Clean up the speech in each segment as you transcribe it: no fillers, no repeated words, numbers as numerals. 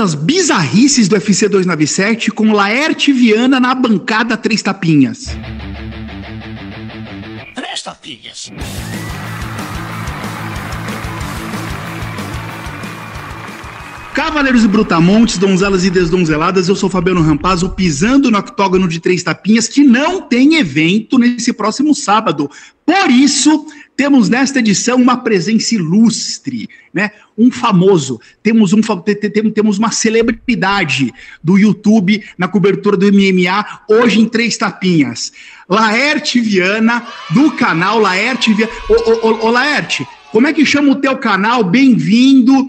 as bizarrices do UFC 297 com Laerte Viana na bancada Três Tapinhas. Três Tapinhas. Cavaleiros e brutamontes, donzelas e desdonzeladas, eu sou Fabiano Rampazzo, pisando no octógono de Três Tapinhas, que não tem evento nesse próximo sábado. Por isso, temos nesta edição uma presença ilustre, né? Um famoso, temos uma celebridade do YouTube na cobertura do MMA, hoje em Três Tapinhas. Laerte Viana, do canal Laerte Viana. Ô Laerte, como é que chama o teu canal? Bem-vindo.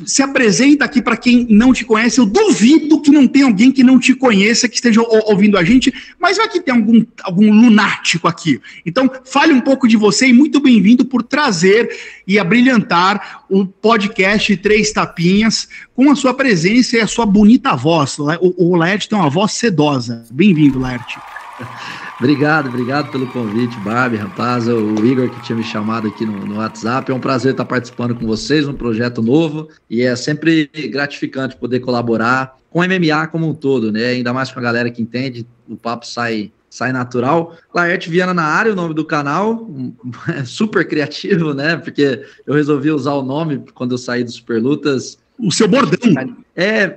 Se apresenta aqui para quem não te conhece. Eu duvido que não tenha alguém que não te conheça, que esteja ouvindo a gente, mas vai que tem algum lunático aqui. Então, fale um pouco de você e muito bem-vindo por trazer e abrilhantar o podcast Três Tapinhas com a sua presença e a sua bonita voz. O Laerte tem uma voz sedosa. Bem-vindo, Laerte. Obrigado pelo convite, Barbie, rapaz, o Igor que tinha me chamado aqui no WhatsApp. É um prazer estar participando com vocês, um projeto novo, e é sempre gratificante poder colaborar com o MMA como um todo, né? Ainda mais com a galera que entende, o papo sai natural. Laerte Viana na área, o nome do canal, super criativo, né? Porque eu resolvi usar o nome quando eu saí do Super Lutas. O seu bordão.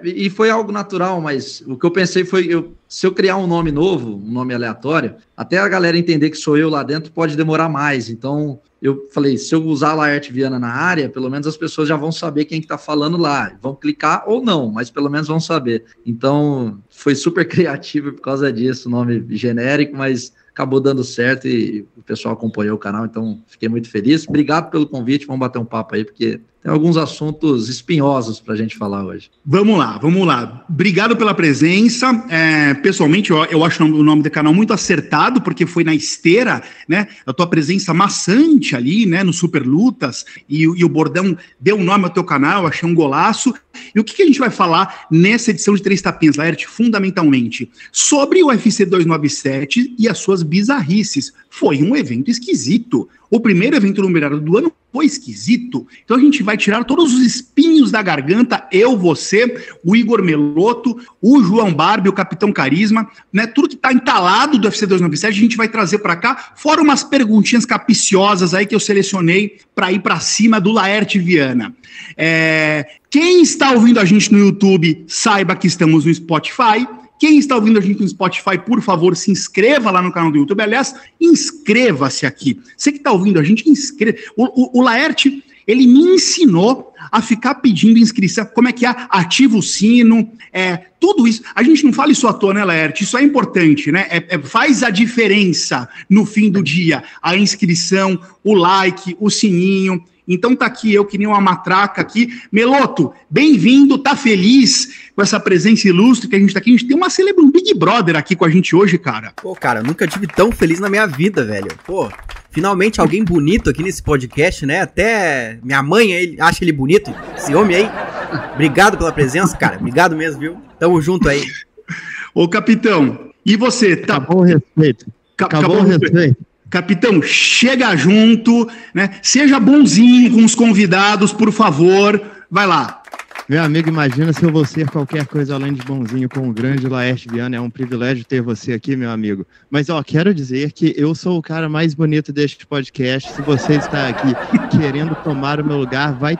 E foi algo natural, mas o que eu pensei foi, se eu criar um nome novo, um nome aleatório, até a galera entender que sou eu lá dentro pode demorar mais. Então, eu falei, se eu usar Laerte Viana na área, pelo menos as pessoas já vão saber quem que tá falando lá. Vão clicar ou não, mas pelo menos vão saber. Então, foi super criativo por causa disso, nome genérico, mas acabou dando certo e o pessoal acompanhou o canal, então fiquei muito feliz. Obrigado pelo convite, vamos bater um papo aí, porque tem alguns assuntos espinhosos para a gente falar hoje. Vamos lá. Obrigado pela presença. Pessoalmente, eu acho o nome do canal muito acertado, porque foi na esteira, né, a tua presença maçante ali, né, no Super Lutas, e o bordão deu nome ao teu canal, eu achei um golaço. E o que a gente vai falar nessa edição de Três Tapinhas, Laerte? Fundamentalmente, sobre o UFC 297 e as suas bizarrices. Foi um evento esquisito. O primeiro evento numerado do ano foi esquisito. Então a gente vai tirar todos os espinhos da garganta, eu, você, o Igor Meloto, o João Barbie, o Capitão Carisma, né? Tudo que tá entalado do UFC 297 a gente vai trazer para cá, fora umas perguntinhas capiciosas aí que eu selecionei para ir para cima do Laerte Viana. Quem está ouvindo a gente no YouTube, saiba que estamos no Spotify. Quem está ouvindo a gente no Spotify, por favor, se inscreva lá no canal do YouTube. Aliás, inscreva-se aqui. Você que está ouvindo a gente, inscreva. O Laerte, ele me ensinou a ficar pedindo inscrição. Como é que é? Ativa o sino, tudo isso. A gente não fala isso à toa, né, Laerte? Isso é importante, né? Faz a diferença no fim do dia. A inscrição, o like, o sininho. Então tá aqui eu que nem uma matraca aqui. Meloto, bem-vindo, tá feliz com essa presença ilustre que a gente tá aqui? A gente tem um Big Brother aqui com a gente hoje, cara. Pô, cara, eu nunca tive tão feliz na minha vida, velho. Pô, finalmente alguém bonito aqui nesse podcast, né? Até minha mãe acha ele bonito, esse homem aí. Obrigado pela presença, cara. Obrigado mesmo, viu? Tamo junto aí. Ô, capitão, e você? Tá... Acabou o respeito. Acabou o respeito. Capitão, chega junto, né? Seja bonzinho com os convidados, por favor. Vai lá. Meu amigo, imagina se eu vou ser qualquer coisa além de bonzinho com o grande Laerte Viana. É um privilégio ter você aqui, meu amigo. Mas, quero dizer que eu sou o cara mais bonito deste podcast. Se você está aqui querendo tomar o meu lugar, vai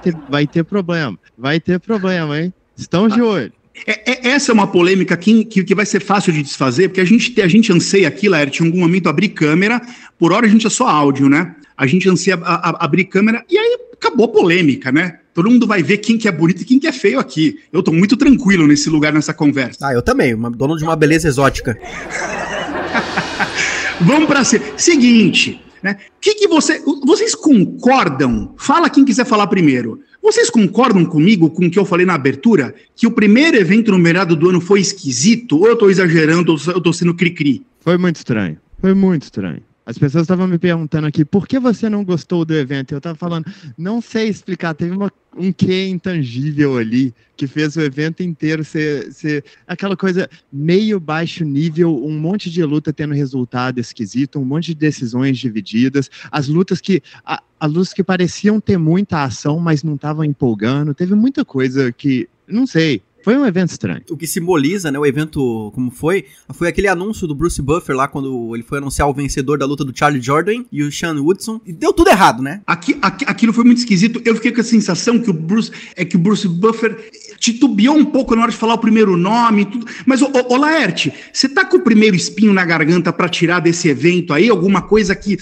ter problema. Vai ter problema, hein? Estão de olho. Essa é uma polêmica que vai ser fácil de desfazer, porque a gente anseia aqui, Laerte, em algum momento abrir câmera, por hora a gente é só áudio, né? A gente anseia abrir câmera e aí acabou a polêmica, né? Todo mundo vai ver quem que é bonito e quem que é feio aqui. Eu tô muito tranquilo nesse lugar, nessa conversa. Eu também, dono de uma beleza exótica. Vamos para seguinte, né? Vocês concordam? Fala quem quiser falar primeiro. Vocês concordam comigo com o que eu falei na abertura? Que o primeiro evento numerado do ano foi esquisito? Ou eu tô exagerando, ou eu tô sendo cri-cri? Foi muito estranho. As pessoas estavam me perguntando aqui, por que você não gostou do evento? Eu estava falando, não sei explicar, teve um quê intangível ali, que fez o evento inteiro ser aquela coisa meio baixo nível, um monte de luta tendo resultado esquisito, um monte de decisões divididas, as lutas que pareciam ter muita ação, mas não estavam empolgando, teve muita coisa que Não sei. Foi um evento estranho. O que simboliza, né, o evento como foi aquele anúncio do Bruce Buffer lá, quando ele foi anunciar o vencedor da luta do Charlie Jordan e o Sean Woodson, e deu tudo errado, né? Aquilo foi muito esquisito. Eu fiquei com a sensação que o Bruce Buffer titubeou um pouco na hora de falar o primeiro nome e tudo. Mas, ô Laerte, você tá com o primeiro espinho na garganta pra tirar desse evento aí? Alguma coisa que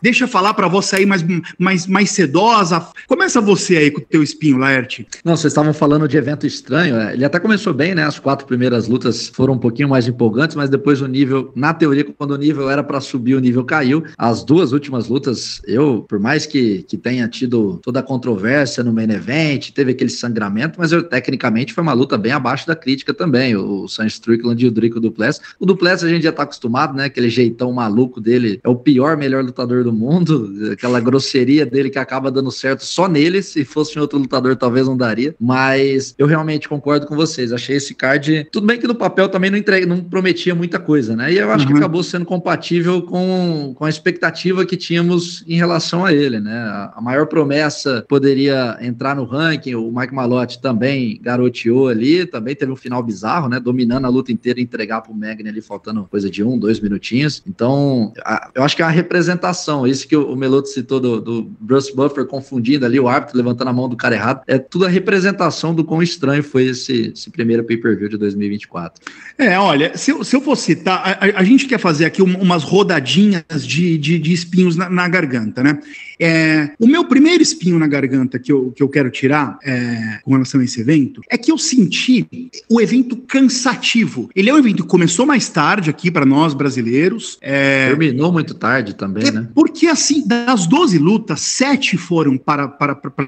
deixa eu falar pra você aí mais sedosa? Começa você aí com o teu espinho, Laerte. Não, vocês estavam falando de evento estranho, Ele até começou bem, né? As 4 primeiras lutas foram um pouquinho mais empolgantes, mas depois o nível, na teoria, quando o nível era pra subir, o nível caiu. As 2 últimas lutas, por mais que tenha tido toda a controvérsia no main event, teve aquele sangramento, mas tecnicamente foi uma luta bem abaixo da crítica também, o Sean Strickland e o Dricus Du Plessis. O Du Plessis a gente já tá acostumado, né? Aquele jeitão maluco dele, é o melhor lutador do mundo, aquela grosseria dele que acaba dando certo só nele, se fosse um outro lutador talvez não daria, mas eu realmente concordo com vocês, achei esse card, tudo bem que no papel também não prometia muita coisa, né, e eu acho que acabou sendo compatível com a expectativa que tínhamos em relação a ele, né, a maior promessa poderia entrar no ranking, o Mike Malott também garoteou ali, também teve um final bizarro, né, dominando a luta inteira e entregar pro Magny ali, faltando coisa de 1-2 minutinhos, então eu acho que é a representação, isso que o Meloto citou do Bruce Buffer confundindo ali o árbitro, levantando a mão do cara errado, é tudo a representação do quão estranho foi esse primeiro pay-per-view de 2024. Olha, se eu for citar, a gente quer fazer aqui umas rodadinhas de espinhos na garganta, né? O meu primeiro espinho na garganta que eu quero tirar com relação a esse evento é que eu senti o evento cansativo. Ele é um evento que começou mais tarde aqui para nós brasileiros. Terminou muito tarde também, né? Porque, assim, das 12 lutas, 7 foram para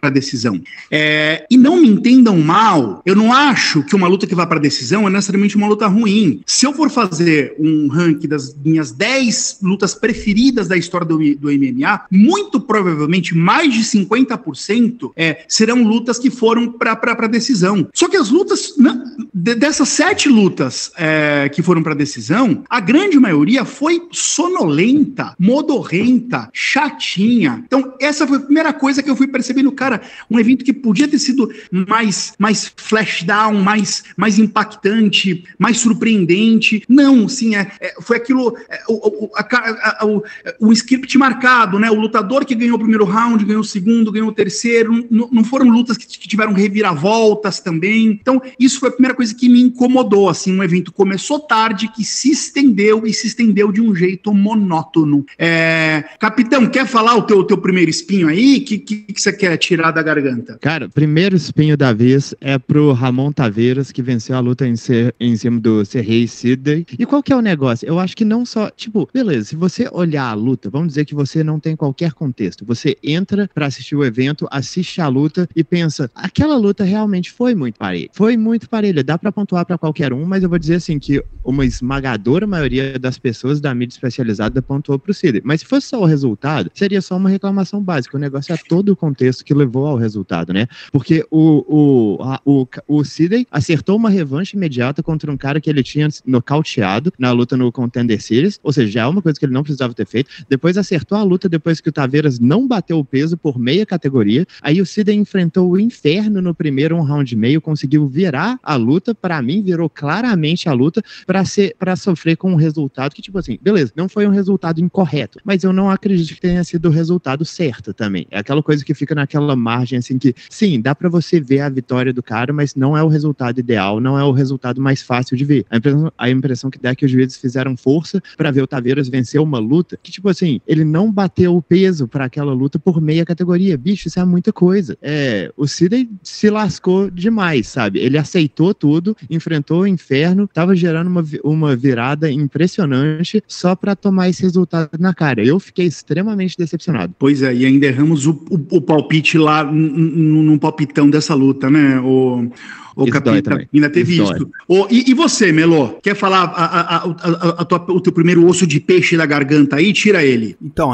a decisão. E não me entendam mal, eu não acho que uma luta que vai para a decisão é necessariamente uma luta ruim. Se eu for fazer um ranking das minhas 10 lutas preferidas da história do MMA, muito provavelmente mais de 50% serão lutas que foram para a decisão. Só que as lutas, dessas 7 lutas que foram para a decisão, a grande maioria foi sonolenta, modorrenta, chatinha. Então, essa foi a primeira coisa que eu fui percebendo, cara, um evento que podia ter sido mais flashdown, mais impactante, mais surpreendente. Não, sim, foi aquilo, o script marcado, né? O lutador que ganhou o primeiro round, ganhou o segundo, ganhou o terceiro. Não foram lutas que tiveram reviravoltas também. Então, isso foi a primeira coisa que me incomodou, assim, um evento começou tarde, que se estendeu de um jeito monótono. Capitão, quer falar o teu primeiro espinho aí? Que você quer tirar da garganta? Cara, primeiro espinho da vez é pro Ramon Taveras, que venceu a luta em cima do Serrei Sidney. E qual que é o negócio? Eu acho que não só, beleza, se você olhar a luta, vamos dizer que você não tem qualquer contexto, você entra pra assistir o evento, assiste a luta e pensa, aquela luta realmente foi muito parelha, dá pra pontuar pra qualquer um, mas eu vou dizer assim, que uma esmagadora maioria das pessoas da mídia especializada pontuou pro Sidney. Mas se fosse só o resultado, seria só uma reclamação básica, o negócio é todo o contexto que levou ao resultado, né? Porque o Sidney acertou uma revanche imediata contra um cara que ele tinha nocauteado na luta no Contender Series, ou seja, já é uma coisa que ele não precisava ter feito. Depois acertou a luta depois que o Taveras não bateu o peso por meia categoria. Aí o Sidney enfrentou o inferno no primeiro 1 round e meio, conseguiu virar a luta, pra mim virou claramente a luta pra sofrer com um resultado que, beleza, não foi um resultado incorreto, mas eu não acredito que tenha sido o resultado certo também. É aquela coisa que fica naquela margem, assim, que, sim, dá pra você ver a vitória do cara, mas não é o resultado ideal, não é o resultado mais fácil de ver. A impressão que dá é que os juízes fizeram força pra ver o Taveras vencer uma luta que, ele não bateu o peso pra aquela luta por meia categoria. Bicho, isso é muita coisa. O Sidney se lascou demais, sabe? Ele aceitou tudo, enfrentou o inferno, tava gerando uma virada impressionante só pra tomar esse resultado na cara. Eu fiquei extremamente decepcionado. Pois é, e ainda erramos o palpite lá num palpitão dessa luta, né? O Capita ainda teve isso. E você, Melô? Quer falar o teu primeiro osso de peixe da garganta aí? Tira ele. Então,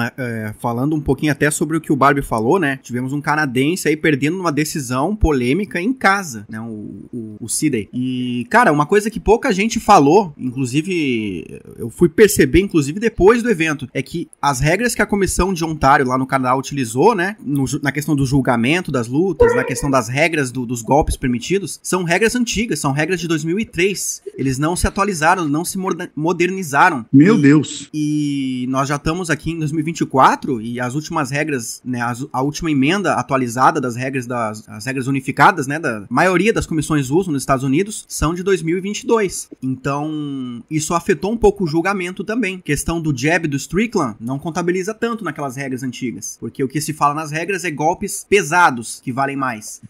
falando um pouquinho até sobre o que o Barbie falou, né? Tivemos um canadense aí perdendo uma decisão polêmica em casa, né? O o Sidney. E, cara, uma coisa que pouca gente falou, inclusive, eu fui perceber, inclusive, depois do evento, é que as regras que a comissão de Ontário lá no Canadá utilizou, né, na questão do julgamento das lutas, na questão das regras dos golpes permitidos, são regras antigas, são regras de 2003. Eles não se atualizaram, não se modernizaram. Meu Deus! E nós já estamos aqui em 2024 e as últimas regras, né, a última emenda atualizada das regras, as regras unificadas, né, da maioria das comissões uso nos Estados Unidos, são de 2022. Então, isso afetou um pouco o julgamento também. A questão do jab do Strickland não contabiliza tanto naquelas regras antigas, porque o que se fala nas regras é golpes pesados, que valem mais.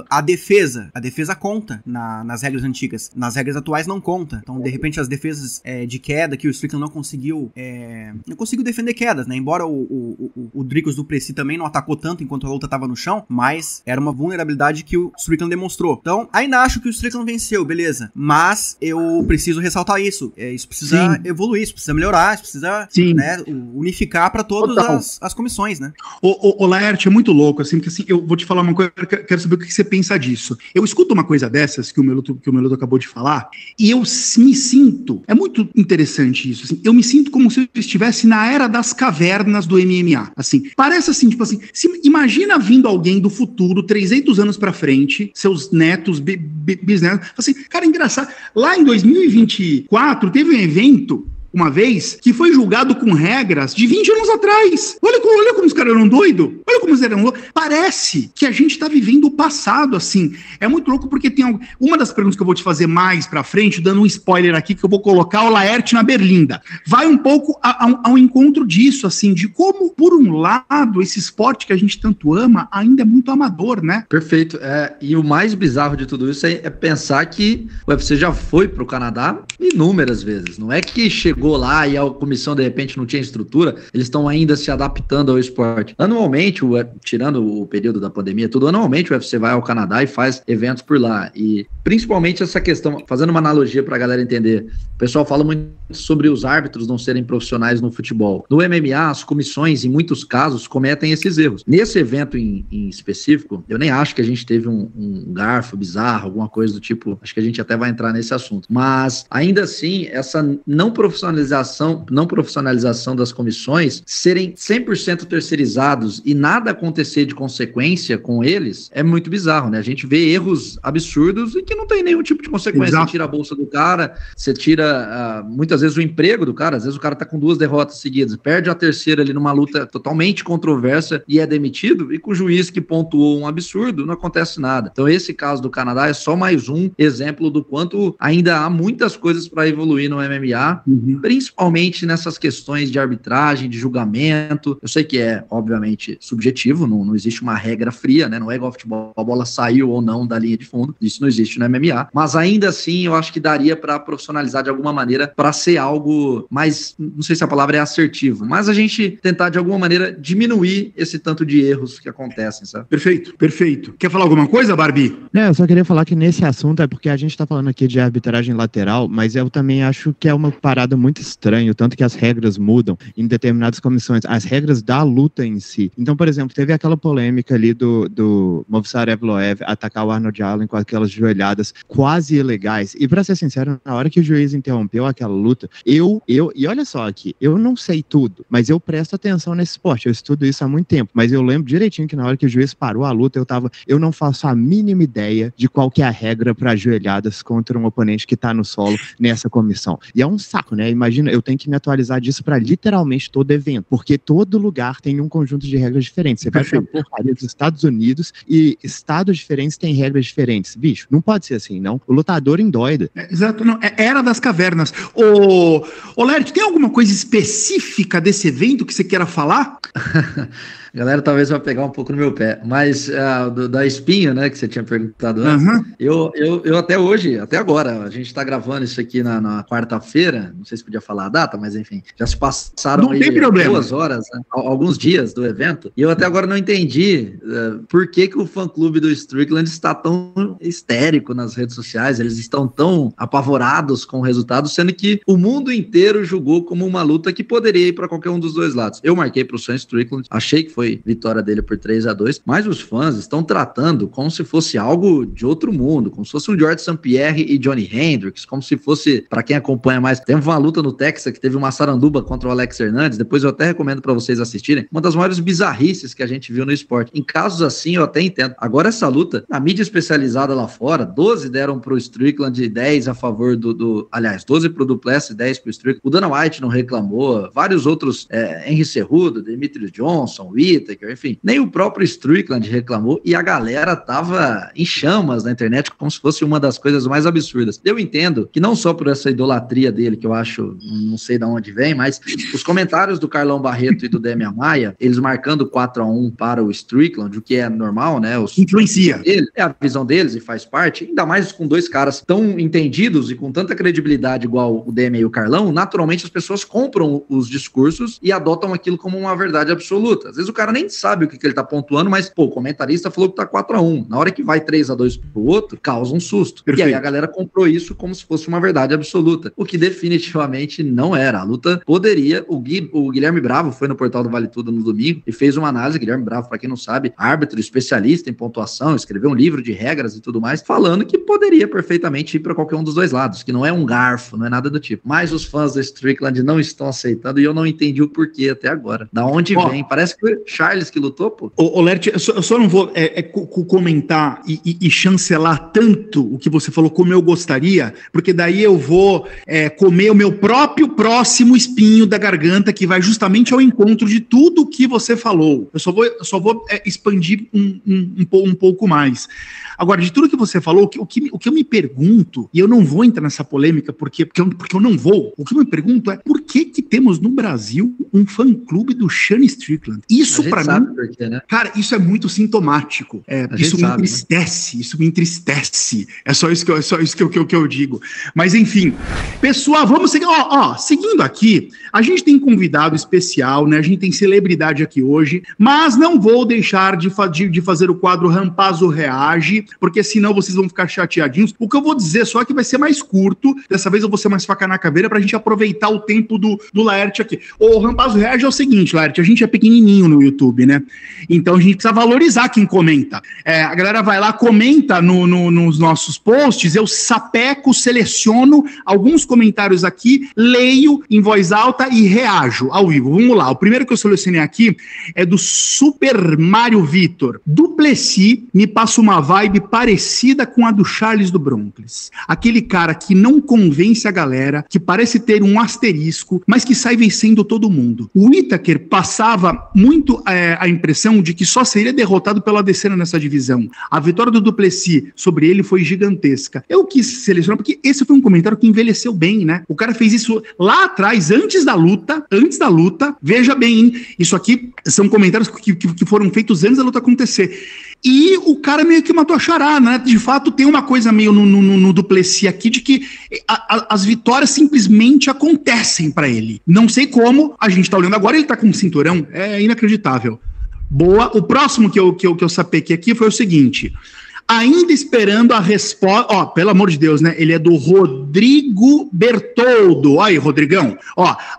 A defesa conta nas regras antigas. Nas regras atuais não conta. Então, de repente, as defesas de queda que o Strickland não conseguiu defender quedas, né? Embora o Dricus du Plessis também não atacou tanto enquanto a luta estava no chão, mas era uma vulnerabilidade que o Strickland demonstrou. Então, ainda acho que o Strickland venceu, beleza. Mas eu preciso ressaltar isso. Isso precisa evoluir, isso precisa melhorar, isso precisa, né, unificar para todas as comissões, né? O Laerte, é muito louco, assim, porque assim, eu vou te falar uma coisa, quero saber o que você pensa disso. Eu escuto uma coisa dessas que o Meludo acabou de falar, e eu me sinto, é muito interessante isso, assim, eu me sinto como se eu estivesse na era das cavernas do MMA, assim, parece assim, tipo assim, imagina vindo alguém do futuro, 300 anos pra frente, seus netos, bisnetos, assim, cara, engraçado, lá em 2024 teve um evento, uma vez, que foi julgado com regras de 20 anos atrás. Olha como os caras eram doidos. Olha como eles eram loucos. Parece que a gente tá vivendo o passado, assim. É muito louco porque tem uma das perguntas que eu vou te fazer mais pra frente, dando um spoiler aqui, que eu vou colocar o Laerte na berlinda. Vai um pouco ao encontro disso, assim, de como, por um lado, esse esporte que a gente tanto ama ainda é muito amador, né? Perfeito. E o mais bizarro de tudo isso é pensar que o UFC já foi pro Canadá inúmeras vezes. Não é que chegou lá e a comissão de repente não tinha estrutura, eles estão ainda se adaptando ao esporte. Anualmente, tirando o período da pandemia, anualmente o UFC vai ao Canadá e faz eventos por lá. E principalmente essa questão, fazendo uma analogia para a galera entender, o pessoal fala muito sobre os árbitros não serem profissionais no futebol. No MMA, as comissões, em muitos casos, cometem esses erros. Nesse evento em específico, eu nem acho que a gente teve um garfo bizarro, alguma coisa do tipo, acho que a gente até vai entrar nesse assunto. Mas, ainda assim, essa não profissionalização das comissões serem 100% terceirizados e nada acontecer de consequência com eles é muito bizarro, né? A gente vê erros absurdos e que não tem nenhum tipo de consequência. Exato. Você tira a bolsa do cara, você tira muitas vezes o emprego do cara, às vezes o cara tá com 2 derrotas seguidas, perde a terceira ali numa luta totalmente controversa e é demitido, e com o juiz que pontuou um absurdo, não acontece nada. Então esse caso do Canadá é só mais um exemplo do quanto ainda há muitas coisas para evoluir no MMA, principalmente nessas questões de arbitragem, de julgamento. Eu sei que é, obviamente, subjetivo, não existe uma regra fria, né? Não é igual ao futebol, a bola saiu ou não da linha de fundo, isso não existe no MMA, mas ainda assim eu acho que daria para profissionalizar de alguma maneira, para ser algo mais, não sei se a palavra é assertivo, mas a gente tentar de alguma maneira diminuir esse tanto de erros que acontecem, sabe? Perfeito. Quer falar alguma coisa, Barbie? Eu só queria falar que nesse assunto é porque a gente tá falando aqui de arbitragem lateral, mas eu também acho que é uma parada muito estranha, tanto que as regras mudam em determinadas comissões, as regras da luta em si. Então, por exemplo, teve aquela polêmica ali do Movsar Evloev atacar o Arnold Allen com aquelas joelhadas quase ilegais. E pra ser sincero, na hora que o juiz interrompeu aquela luta, e olha só aqui, eu não sei tudo, mas eu presto atenção nesse esporte, eu estudo isso há muito tempo, mas eu lembro direitinho que na hora que o juiz parou a luta, eu não faço a mínima ideia de qual que é a regra para joelhadas contra um oponente que tá no solo nessa comissão. E é um saco, né? Imagina, eu tenho que me atualizar disso para literalmente todo evento, porque todo lugar tem um conjunto de regras diferentes. Você vai pra porcaria dos Estados Unidos e estados diferentes têm regras diferentes. Bicho, não pode ser assim, não. O lutador endoida. Exato, não. Era das cavernas. Ô Laerte, tem alguma coisa específica desse evento que você queira falar? A galera talvez vai pegar um pouco no meu pé, mas da espinha, né, que você tinha perguntado antes, eu até hoje, até agora, a gente tá gravando isso aqui na quarta-feira, não sei se podia falar a data, mas enfim, já se passaram aí 2 horas, né, alguns dias do evento, e eu até agora não entendi por que o fã-clube do Strickland está tão histérico nas redes sociais, eles estão tão apavorados com o resultado, sendo que o mundo inteiro julgou como uma luta que poderia ir para qualquer um dos dois lados. Eu marquei pro Sean Strickland, achei que foi vitória dele por 3-2, mas os fãs estão tratando como se fosse algo de outro mundo, como se fosse um George St. Pierre e Johnny Hendricks, como se fosse, para quem acompanha mais, teve uma luta no Texas que teve uma saranduba contra o Alex Hernandes, depois eu até recomendo para vocês assistirem, uma das maiores bizarrices que a gente viu no esporte. Em casos assim, eu até entendo. Agora essa luta, a mídia especializada lá fora, 12 deram pro Strickland e 10 a favor aliás, 12 pro Duplessis e 10 pro Strickland. O Dana White não reclamou, vários outros, Henry Cejudo, Demetrius Johnson, Whittaker, enfim, nem o próprio Strickland reclamou e a galera tava em chamas na internet como se fosse uma das coisas mais absurdas. Eu entendo que não só por essa idolatria dele, que eu acho, não sei de onde vem, mas os comentários do Carlão Barreto e do Demian Maia, eles marcando 4-1 para o Strickland, o que é normal, né? Influencia. É a visão deles e faz parte, ainda mais com dois caras tão entendidos e com tanta credibilidade igual o Demian e o Carlão, naturalmente as pessoas compram os discursos e adotam aquilo como uma verdade absoluta. Às vezes o cara nem sabe o que ele tá pontuando, mas, pô, o comentarista falou que tá 4-1. Na hora que vai 3-2 pro outro, causa um susto. Perfeito. E aí a galera comprou isso como se fosse uma verdade absoluta, o que definitivamente não era. A luta poderia... O Guilherme Bravo foi no Portal do Vale Tudo no domingo e fez uma análise. Guilherme Bravo, pra quem não sabe, árbitro especialista em pontuação, escreveu um livro de regras e tudo mais, falando que poderia perfeitamente ir pra qualquer um dos dois lados, que não é um garfo, não é nada do tipo. Mas os fãs do Strickland não estão aceitando e eu não entendi o porquê até agora. Da onde vem? Parece que foi o Charles que lutou, pô. Ô Lert, eu só não vou comentar e chancelar tanto o que você falou como eu gostaria, porque daí eu vou comer o meu próprio próximo espinho da garganta, que vai justamente ao encontro de tudo o que você falou. Eu só vou expandir um pouco mais. Agora, de tudo que você falou, o que eu me pergunto, e eu não vou entrar nessa polêmica porque eu não vou, o que eu me pergunto é por que temos no Brasil um fã-clube do Sean Strickland? Isso pra mim, porque, né? Cara, isso é muito sintomático. Isso me entristece, né? Isso me entristece. É só isso que eu digo. Mas enfim, pessoal, vamos seguir. Seguindo aqui, a gente tem convidado especial, né? A gente tem celebridade aqui hoje, mas não vou deixar de fazer o quadro Rampazzo Reage, porque senão vocês vão ficar chateadinhos. O que eu vou dizer só é que vai ser mais curto. Dessa vez eu vou ser mais faca na caveira pra gente aproveitar o tempo do Laerte aqui. O Rampazzo Reage é o seguinte, Laerte, a gente é pequenininho no YouTube, né? Então a gente precisa valorizar quem comenta. A galera vai lá, comenta nos nossos posts, eu sapeco, seleciono alguns comentários aqui, leio em voz alta e reajo ao vivo. Vamos lá, o primeiro que eu selecionei aqui é do Super Mario Vitor. Duplessis me passa uma vibe parecida com a do Charles do Bronx. Aquele cara que não convence a galera, que parece ter um asterisco, mas que sai vencendo todo mundo. O Whittaker passava muito a impressão de que só seria derrotado pela Adesanya nessa divisão. A vitória do Duplessis sobre ele foi gigantesca. Eu quis selecionar porque esse foi um comentário que envelheceu bem, né? O cara fez isso lá atrás, antes da luta, veja bem, hein? Isso aqui são comentários que foram feitos antes da luta acontecer. E o cara meio que matou a charada, né? De fato, tem uma coisa meio no Duplessis aqui de que as vitórias simplesmente acontecem pra ele. Não sei como, a gente tá olhando agora, ele tá com um cinturão, é inacreditável. Boa. O próximo que eu sapequei aqui foi o seguinte... Ainda esperando a resposta... pelo amor de Deus, né? Ele é do Rodrigo Bertoldo. Aí, Rodrigão.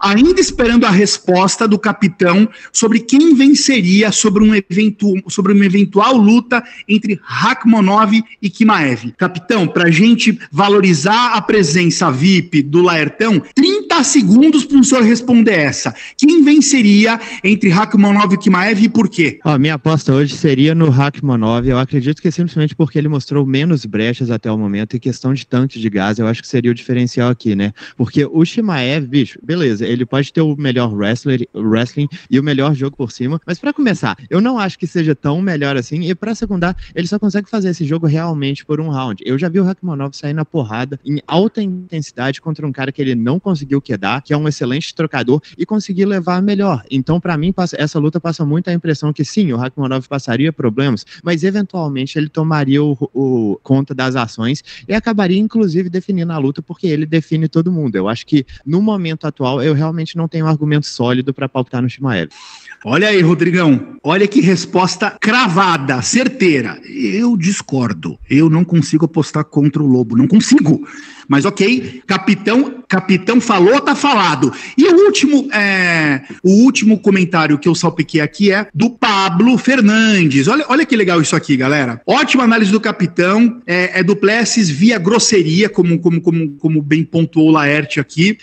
Ainda esperando a resposta do capitão sobre quem venceria sobre uma eventual luta entre Rakhmonov e Chimaev. Capitão, pra gente valorizar a presença VIP do Laertão, 30 segundos para o senhor responder essa. Quem venceria entre Rakhmonov e Chimaev e por quê? Minha aposta hoje seria no Rakhmonov. Eu acredito que é simplesmente porque ele mostrou menos brechas até o momento, e questão de tanque de gás, eu acho que seria o diferencial aqui, né? Porque o Chimaev, bicho, beleza, ele pode ter o melhor wrestling e o melhor jogo por cima, mas pra começar, eu não acho que seja tão melhor assim, e pra secundar, ele só consegue fazer esse jogo realmente por um round. Eu já vi o Rakhmonov sair na porrada em alta intensidade contra um cara que ele não conseguiu quedar, que é um excelente trocador, e conseguir levar melhor. Então, pra mim, essa luta passa muito a impressão que sim, o Rakhmonov passaria problemas, mas eventualmente ele tomaria o conta das ações e acabaria inclusive definindo a luta, porque ele define todo mundo. Eu acho que no momento atual eu realmente não tenho um argumento sólido para palpitar no Chimaev. Olha aí, Rodrigão, olha que resposta cravada, certeira. Eu discordo, eu não consigo apostar contra o Lobo, não consigo. Mas ok, capitão, Capitão falou, tá falado. E o último comentário que eu salpiquei aqui é do Pablo Fernandes. Olha que legal isso aqui, galera. Ótima análise do Capitão, do Plessis via grosseria, como bem pontuou o Laerte aqui.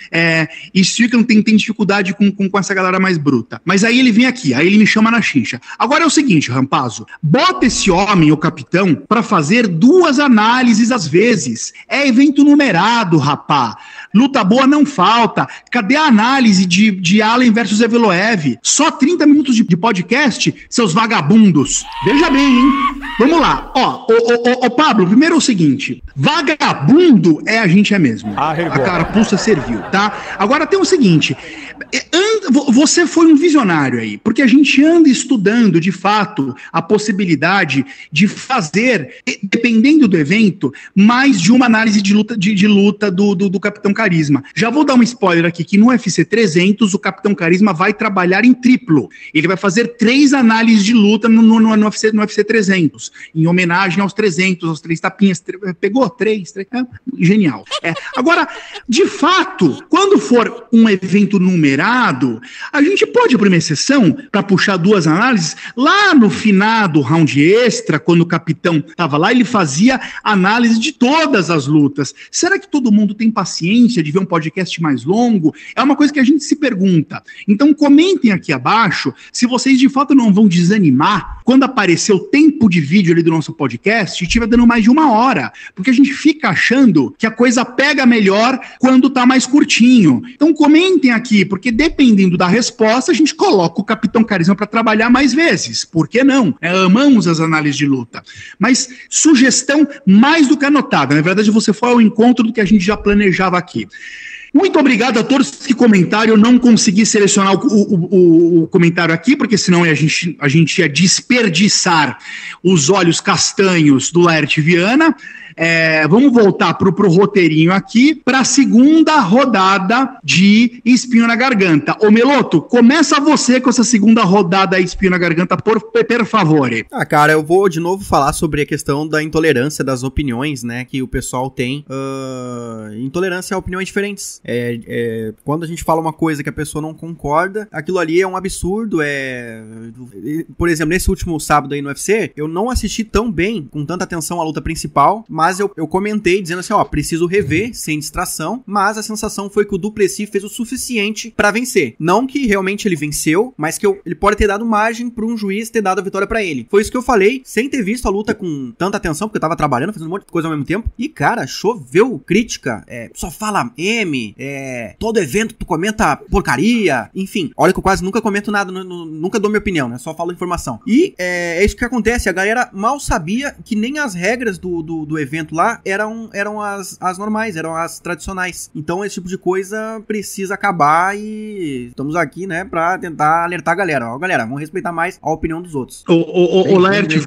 E Strickland tem dificuldade com essa galera mais bruta. Mas aí ele vem aqui, aí ele me chama na chincha. Agora é o seguinte, Rampazzo, bota esse homem, o Capitão, para fazer 2 análises às vezes. É evento numerado, rapá. Luta boa não falta. Cadê a análise de Allen versus Evloev? Só 30 minutos de podcast, seus vagabundos. Veja bem, hein? Vamos lá. Ó, Pablo, primeiro é o seguinte. Vagabundo a gente mesmo. A carapuça serviu, tá? Agora tem o seguinte. Você foi um visionário aí, porque a gente anda estudando, de fato, a possibilidade de fazer, dependendo do evento, mais de uma análise de luta do Capitão Carisma. Já vou dar um spoiler aqui, que no UFC 300 o Capitão Carisma vai trabalhar em triplo. Ele vai fazer 3 análises de luta no UFC 300, em homenagem aos 300, aos 3 tapinhas. Pegou 3? Genial. Agora, de fato, quando for um evento numerado, a gente pode abrir uma exceção para puxar 2 análises. Lá no finado round extra, quando o Capitão estava lá, ele fazia análise de todas as lutas. Será que todo mundo tem paciência de ver um podcast mais longo? É uma coisa que a gente se pergunta. Então comentem aqui abaixo se vocês de fato não vão desanimar quando aparecer o tempo de vídeo ali do nosso podcast e estiver dando mais de 1 hora, porque a gente fica achando que a coisa pega melhor quando tá mais curtinho. Então comentem aqui, porque dependendo da resposta, a gente coloca o Capitão Carisma para trabalhar mais vezes. Por que não? Amamos as análises de luta. Mas sugestão mais do que anotada. Na verdade, você foi ao encontro do que a gente já planejava aqui. Muito obrigado a todos que comentaram. Eu não consegui selecionar o comentário aqui, porque senão a gente ia desperdiçar os olhos castanhos do Laerte Viana. Vamos voltar pro roteirinho aqui, para a segunda rodada de Espinho na Garganta. Ô Meloto, começa você com essa segunda rodada Espinho na Garganta, por favor. Cara, eu vou de novo falar sobre a questão da intolerância das opiniões, né, que o pessoal tem. Intolerância a opiniões diferentes. Quando a gente fala uma coisa que a pessoa não concorda, aquilo ali é um absurdo. Por exemplo, nesse último sábado aí no UFC, eu não assisti tão bem, com tanta atenção à luta principal, mas eu comentei dizendo assim, preciso rever, sem distração, mas a sensação foi que o Du Plessis fez o suficiente pra vencer. Não que realmente ele venceu, mas que ele pode ter dado margem pra um juiz ter dado a vitória pra ele. Foi isso que eu falei, sem ter visto a luta com tanta atenção, porque eu tava trabalhando, fazendo um monte de coisa ao mesmo tempo, e cara, choveu crítica, só fala todo evento tu comenta porcaria, enfim, olha que eu quase nunca comento nada, nunca dou minha opinião, né, só falo informação. E é isso que acontece, a galera mal sabia que nem as regras do evento lá eram as normais, eram as tradicionais. Então esse tipo de coisa precisa acabar e estamos aqui, né, pra tentar alertar a galera. Galera, vamos respeitar mais a opinião dos outros. Ô Laerte,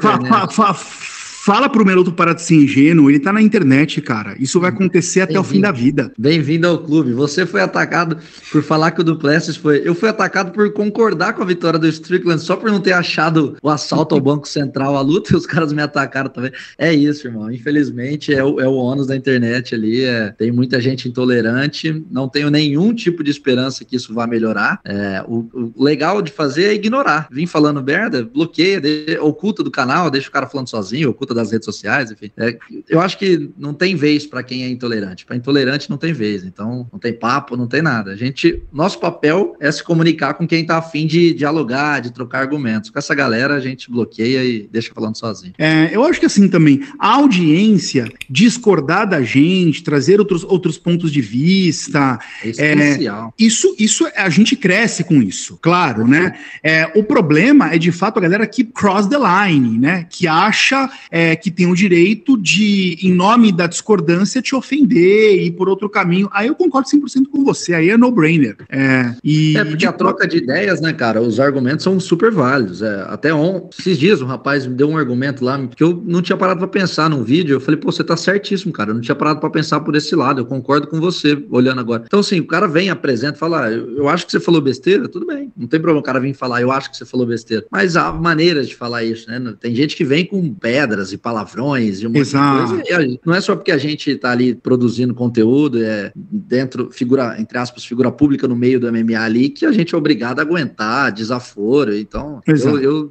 fala pro Meloto parar de ser ingênuo, ele tá na internet, cara. Isso vai acontecer até o fim da vida. Bem-vindo ao clube. Você foi atacado por falar que o Du Plessis foi... Eu fui atacado por concordar com a vitória do Strickland só por não ter achado o assalto ao Banco Central, a luta, e os caras me atacaram também. É isso, irmão. Infelizmente, é o ônus da internet ali. Tem muita gente intolerante. Não tenho nenhum tipo de esperança que isso vá melhorar. O legal de fazer é ignorar. Vim falando merda, bloqueia, oculta do canal, deixa o cara falando sozinho, oculta das redes sociais, enfim. Eu acho que não tem vez para quem é intolerante. Para intolerante não tem vez. Então, não tem papo, não tem nada. Nosso papel é se comunicar com quem tá afim de dialogar, de trocar argumentos. Com essa galera, a gente bloqueia e deixa falando sozinho. Eu acho que assim também, a audiência discordar da gente, trazer outros pontos de vista. É essencial. Isso a gente cresce com isso, claro, né? O problema é, de fato, a galera que cross the line, né? Que acha que tem o direito de, em nome da discordância, te ofender e ir por outro caminho. Aí eu concordo 100% com você, aí é no-brainer. Porque a troca de ideias, né, cara, os argumentos são super válidos. Até esses dias um rapaz me deu um argumento lá, que eu não tinha parado pra pensar num vídeo, eu falei, pô, você tá certíssimo, cara, eu não tinha parado pra pensar por esse lado, eu concordo com você, olhando agora. Então, assim, o cara vem, apresenta, fala, eu acho que você falou besteira, tudo bem, não tem problema o cara vir falar, eu acho que você falou besteira. Mas há maneiras de falar isso, né? Tem gente que vem com pedras, e palavrões e uma coisa. E não é só porque a gente tá ali produzindo conteúdo, entre aspas, figura pública no meio do MMA ali, que a gente é obrigado a aguentar desaforo. Então,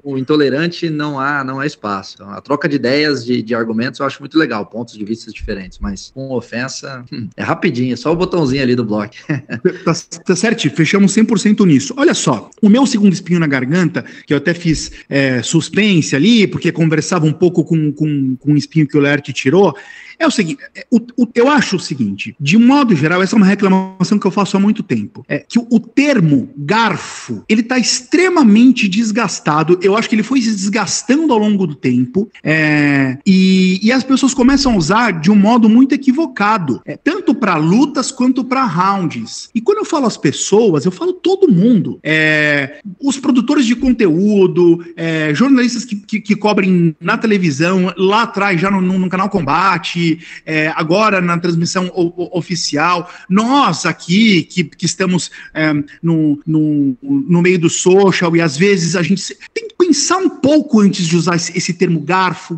o intolerante não há espaço. Então, a troca de ideias, de argumentos, eu acho muito legal, pontos de vista diferentes, mas com ofensa é rapidinho, é só o botãozinho ali do bloco. Tá certo, fechamos 100% nisso. Olha só, o meu segundo espinho na garganta, que eu até fiz suspense ali, porque conversava um pouco com o espinho que o Laerte tirou, é o seguinte, eu acho o seguinte, de modo geral, essa é uma reclamação que eu faço há muito tempo, que o termo garfo, ele tá extremamente desgastado, eu acho que ele foi se desgastando ao longo do tempo, e as pessoas começam a usar de um modo muito equivocado, tanto para lutas quanto para rounds. E quando eu falo as pessoas, eu falo todo mundo, os produtores de conteúdo, jornalistas que cobrem na televisão, lá atrás, já no canal Combate, agora na transmissão oficial, nós aqui que estamos no meio do social, e às vezes a gente tem que pensar um pouco antes de usar esse termo garfo,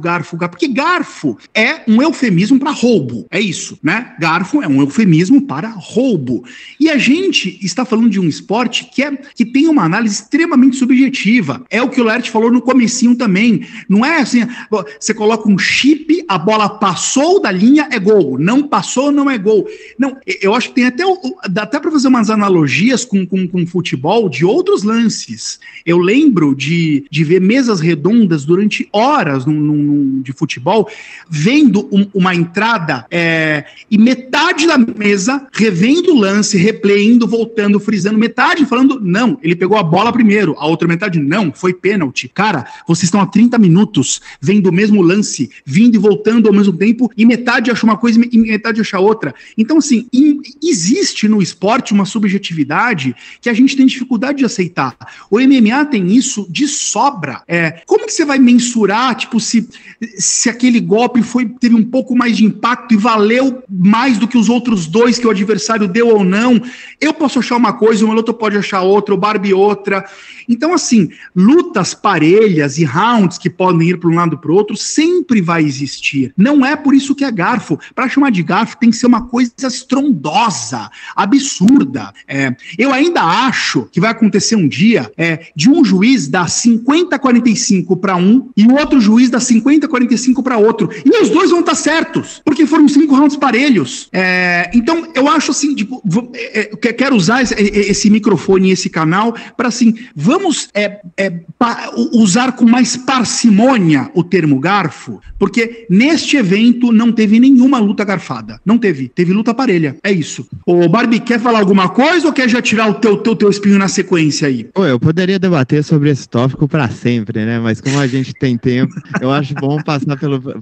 porque garfo é um eufemismo para roubo, é isso, né? Garfo é um eufemismo para roubo. E a gente está falando de um esporte que tem uma análise extremamente subjetiva. É o que o Laerte falou no comecinho também. Não é assim, você coloca um chip, a bola passou da linha, é gol. Não passou, não é gol. Não, eu acho que tem dá até para fazer umas analogias com futebol de outros lances. Eu lembro de ver mesas redondas durante horas de futebol, vendo uma entrada e metade da mesa revendo o lance, replayando, voltando, frisando, metade falando, não, ele pegou a bola primeiro, a outra metade, não, foi pênalti. Cara, vocês estão há 30 minutos vendo o mesmo lance, vindo e voltando ao mesmo tempo, e metade acha uma coisa e metade acha outra. Então, assim, existe no esporte uma subjetividade que a gente tem dificuldade de aceitar. O MMA tem isso de sobra. Como que você vai mensurar, tipo, se aquele golpe teve um pouco mais de impacto e valeu mais do que os outros dois que o adversário deu ou não? Eu posso achar uma coisa, o Meloto pode achar outra, o Barbie outra. Então, assim, lutas parelhas e rounds que podem ir para um lado para o outro sempre vai existir. Não é por isso que é garfo. Para chamar de garfo tem que ser uma coisa estrondosa, absurda. Eu ainda acho que vai acontecer um dia de um juiz dar 50-45 para um e o outro juiz dar 50-45 para outro. E os dois vão estar certos, porque foram 5 rounds parelhos. Então, eu acho assim, tipo, quero usar esse microfone e esse canal para, assim, vamos usar com mais parcimônia o termo garfo, porque neste evento não teve nenhuma luta garfada. Não teve. Teve luta parelha. É isso. Ô, Barbie, quer falar alguma coisa ou quer já tirar o teu espinho na sequência aí? Eu poderia debater sobre esse tópico para sempre, né? Mas como a gente tem tempo, eu acho bom passar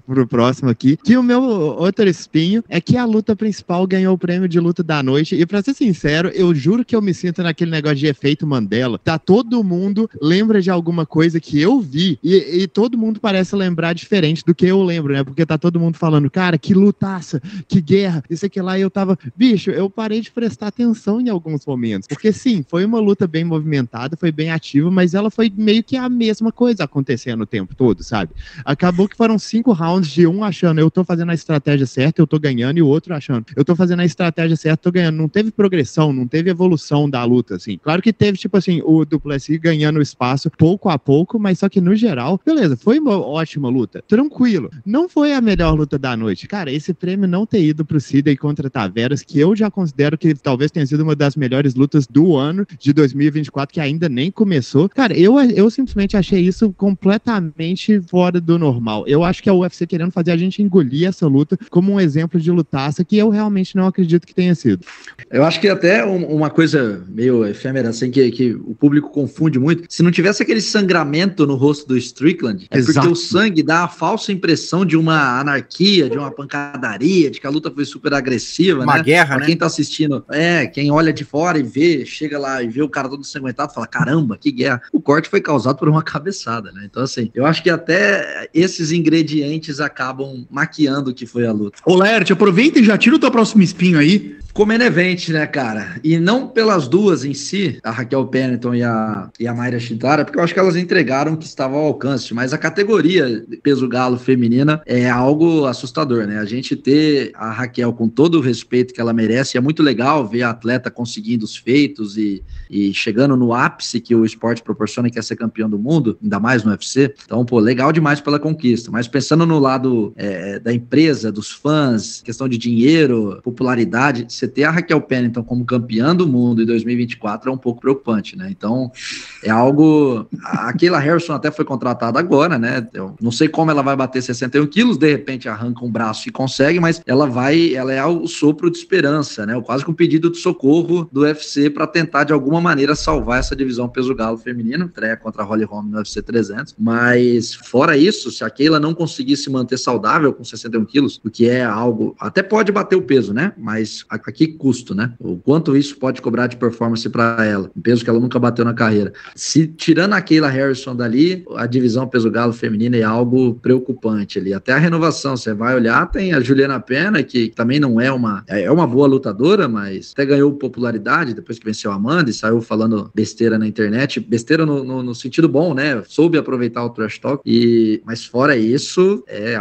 pro próximo aqui. Que o meu outro espinho é que a luta principal ganhou o prêmio de luta da noite. E pra ser sincero, eu juro que eu me sinto naquele negócio de efeito Mandela. Tá todo mundo lembra de alguma coisa que eu vi e todo mundo parece lembrar diferente do que eu lembro, né? Porque tá todo mundo falando, cara, que lutaça, que guerra, isso aqui lá, e eu tava... Bicho, eu parei de prestar atenção em alguns momentos. Porque sim, foi uma luta bem movimentada, foi bem ativa, mas ela foi meio que a mesma coisa acontecendo o tempo todo, sabe? Acabou que foram 5 rounds de um achando, eu tô fazendo a estratégia certa, eu tô ganhando, e o outro achando, eu tô fazendo a estratégia certa, tô ganhando. Não teve progressão, não teve evolução da luta, assim. Claro que teve, tipo assim, o Duplessis ganhando espaço pouco a pouco, mas só que no geral, beleza, foi uma ótima luta, tranquilo. Não foi a melhor luta da noite. Cara, esse prêmio não ter ido pro Sidney contra Taveras, que eu já considero que talvez tenha sido uma das melhores lutas do ano de 2024, que ainda nem começou. Cara, eu simplesmente achei isso completamente fora do normal. Eu acho que a UFC querendo fazer a gente engolir essa luta como um exemplo de lutaça que eu realmente não acredito que tenha sido. Eu acho que até uma coisa meio efêmera, assim, que o público confunde muito, se não tivesse aquele sangramento no rosto do Strickland, porque o sangue dá a falsa impressão de uma anarquia, de uma pancadaria, de que a luta foi super agressiva, uma guerra, pra né? Quem tá assistindo, quem olha de fora e vê, chega lá e vê o cara todo ensanguentado, fala, caramba, que guerra. O corte foi causado por uma cabeçada, né? Então, assim, eu acho que até esses ingredientes acabam maquiando o que foi a luta. Ô, Laerte, aproveita e já tira o teu próximo espinho aí. ficou main event, né, cara? E não pelas duas em si, a Raquel Pennington e a Mayra Shintara, porque eu acho que elas entregaram o que estava ao alcance, mas a categoria peso galo feminina é algo assustador, né? A gente ter a Raquel com todo o respeito que ela merece, é muito legal ver a atleta conseguindo os feitos e chegando no ápice que o esporte proporciona, que é ser campeão do mundo, ainda mais no UFC. Então, pô, legal demais pela conquista. Mas pensando no lado da empresa, dos fãs, questão de dinheiro, popularidade, você ter a Raquel Pennington como campeã do mundo em 2024 é um pouco preocupante, né? Então, é algo... A Kayla Harrison até foi contratada agora, né? Eu não sei como ela vai bater 61 quilos, de repente arranca um braço e consegue, mas ela é o sopro de esperança, né? Quase que um pedido de socorro do UFC para tentar, de alguma maneira, salvar essa divisão peso galo feminino, estreia contra a Holly Holm no UFC 300, mas fora isso, se a Kayla não conseguir se manter saudável com 61 quilos, o que é algo, até pode bater o peso, né? Mas a que custo, né? O quanto isso pode cobrar de performance para ela, um peso que ela nunca bateu na carreira. Se tirando a Kayla Harrison dali, a divisão peso galo feminina é algo preocupante ali. Até a renovação, você vai olhar, tem a Juliana Pena, que também não é uma boa lutadora, mas até ganhou popularidade depois que venceu a Amanda e saiu falando besteira na internet, besteira no sentido bom, né? Soube aproveitar o trash talk, mas fora isso, é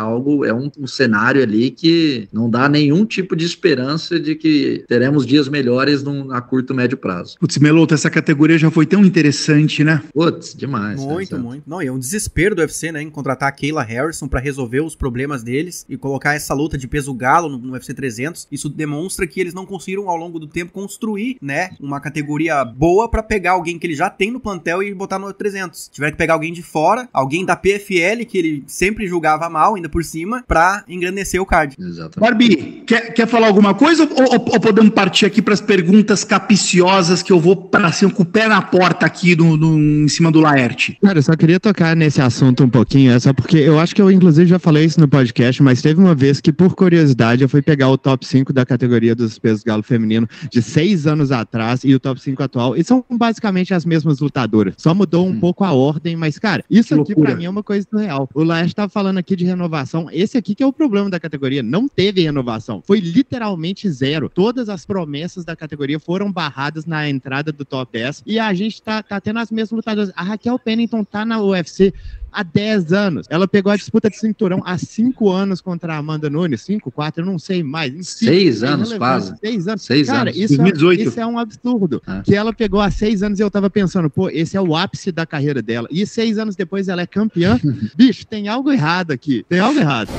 um cenário ali que não dá nenhum tipo de esperança de que teremos dias melhores a curto, médio prazo. Putz, Meloto, essa categoria já foi tão interessante, né? Putz, demais. Muito. Não, e é um desespero do UFC, né, em contratar a Kayla Harrison pra resolver os problemas deles e colocar essa luta de peso galo no UFC 300. Isso demonstra que eles não conseguiram, ao longo do tempo, construir, né, uma categoria boa pra pegar alguém que ele já tem no plantel e botar no 300. Tiveram que pegar alguém de fora, alguém da PFL, que ele sempre julgava mal, ainda por cima, pra engrandecer o card. Exatamente. Barbie, quer falar alguma coisa ou podemos partir aqui pras perguntas capiciosas que eu vou pra cima com o pé na porta aqui em cima do Laerte? Cara, eu só queria tocar nesse assunto um pouquinho, só porque eu acho que eu inclusive já falei isso no podcast, mas teve uma vez que, por curiosidade, eu fui pegar o top 5 da categoria dos pesos galo feminino de 6 anos atrás e o top 5 atual, e são basicamente as mesmas lutadoras, só mudou um pouco a ordem, mas cara, isso aqui pra mim é uma coisa surreal. O Laerte tava falando aqui de renovação, esse aqui que é o problema da categoria, não teve renovação, foi literalmente zero, todas as promessas da categoria foram barradas na entrada do top 10, e a gente tá tendo as mesmas lutadoras. A Raquel Pennington tá na UFC há 10 anos. Ela pegou a disputa de cinturão há 5 anos contra a Amanda Nunes. 5, 4, eu não sei mais. 6 anos, quase. 6 anos. 6 Cara, anos. Isso é um absurdo. Que ela pegou há 6 anos e eu tava pensando, pô, esse é o ápice da carreira dela. E 6 anos depois ela é campeã. Bicho, tem algo errado aqui. Tem algo errado.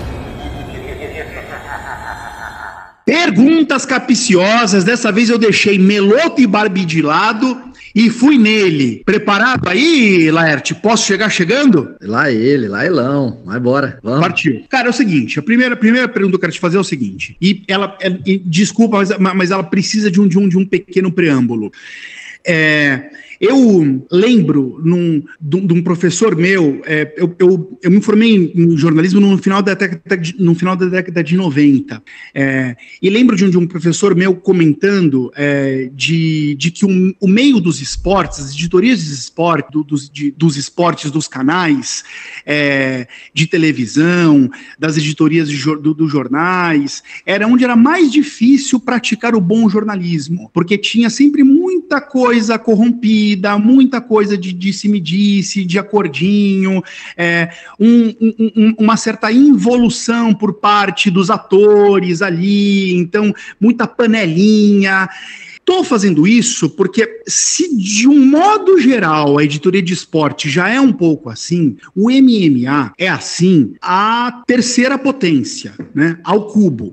Perguntas capiciosas. Dessa vez eu deixei Meloto e Barbie de lado e fui nele. Preparado aí, Laerte? Posso chegar chegando? Lá elão. Vai embora. Vamos. Partiu. Cara, é o seguinte, a primeira pergunta que eu quero te fazer é o seguinte, desculpa, mas ela precisa de um pequeno preâmbulo. Eu lembro de um professor meu, eu me formei em jornalismo no final da década de 90, e lembro de um professor meu comentando de que o meio dos esportes, as editorias de esporte, dos esportes, dos canais de televisão, das editorias dos jornais, era onde era mais difícil praticar o bom jornalismo, porque tinha sempre muita coisa corrompida, muita coisa de disse-me-disse, de acordinho, uma certa involução por parte dos atores ali, então muita panelinha. Estou fazendo isso porque, se de um modo geral a editoria de esporte já é um pouco assim, o MMA é assim a terceira potência, né, ao cubo.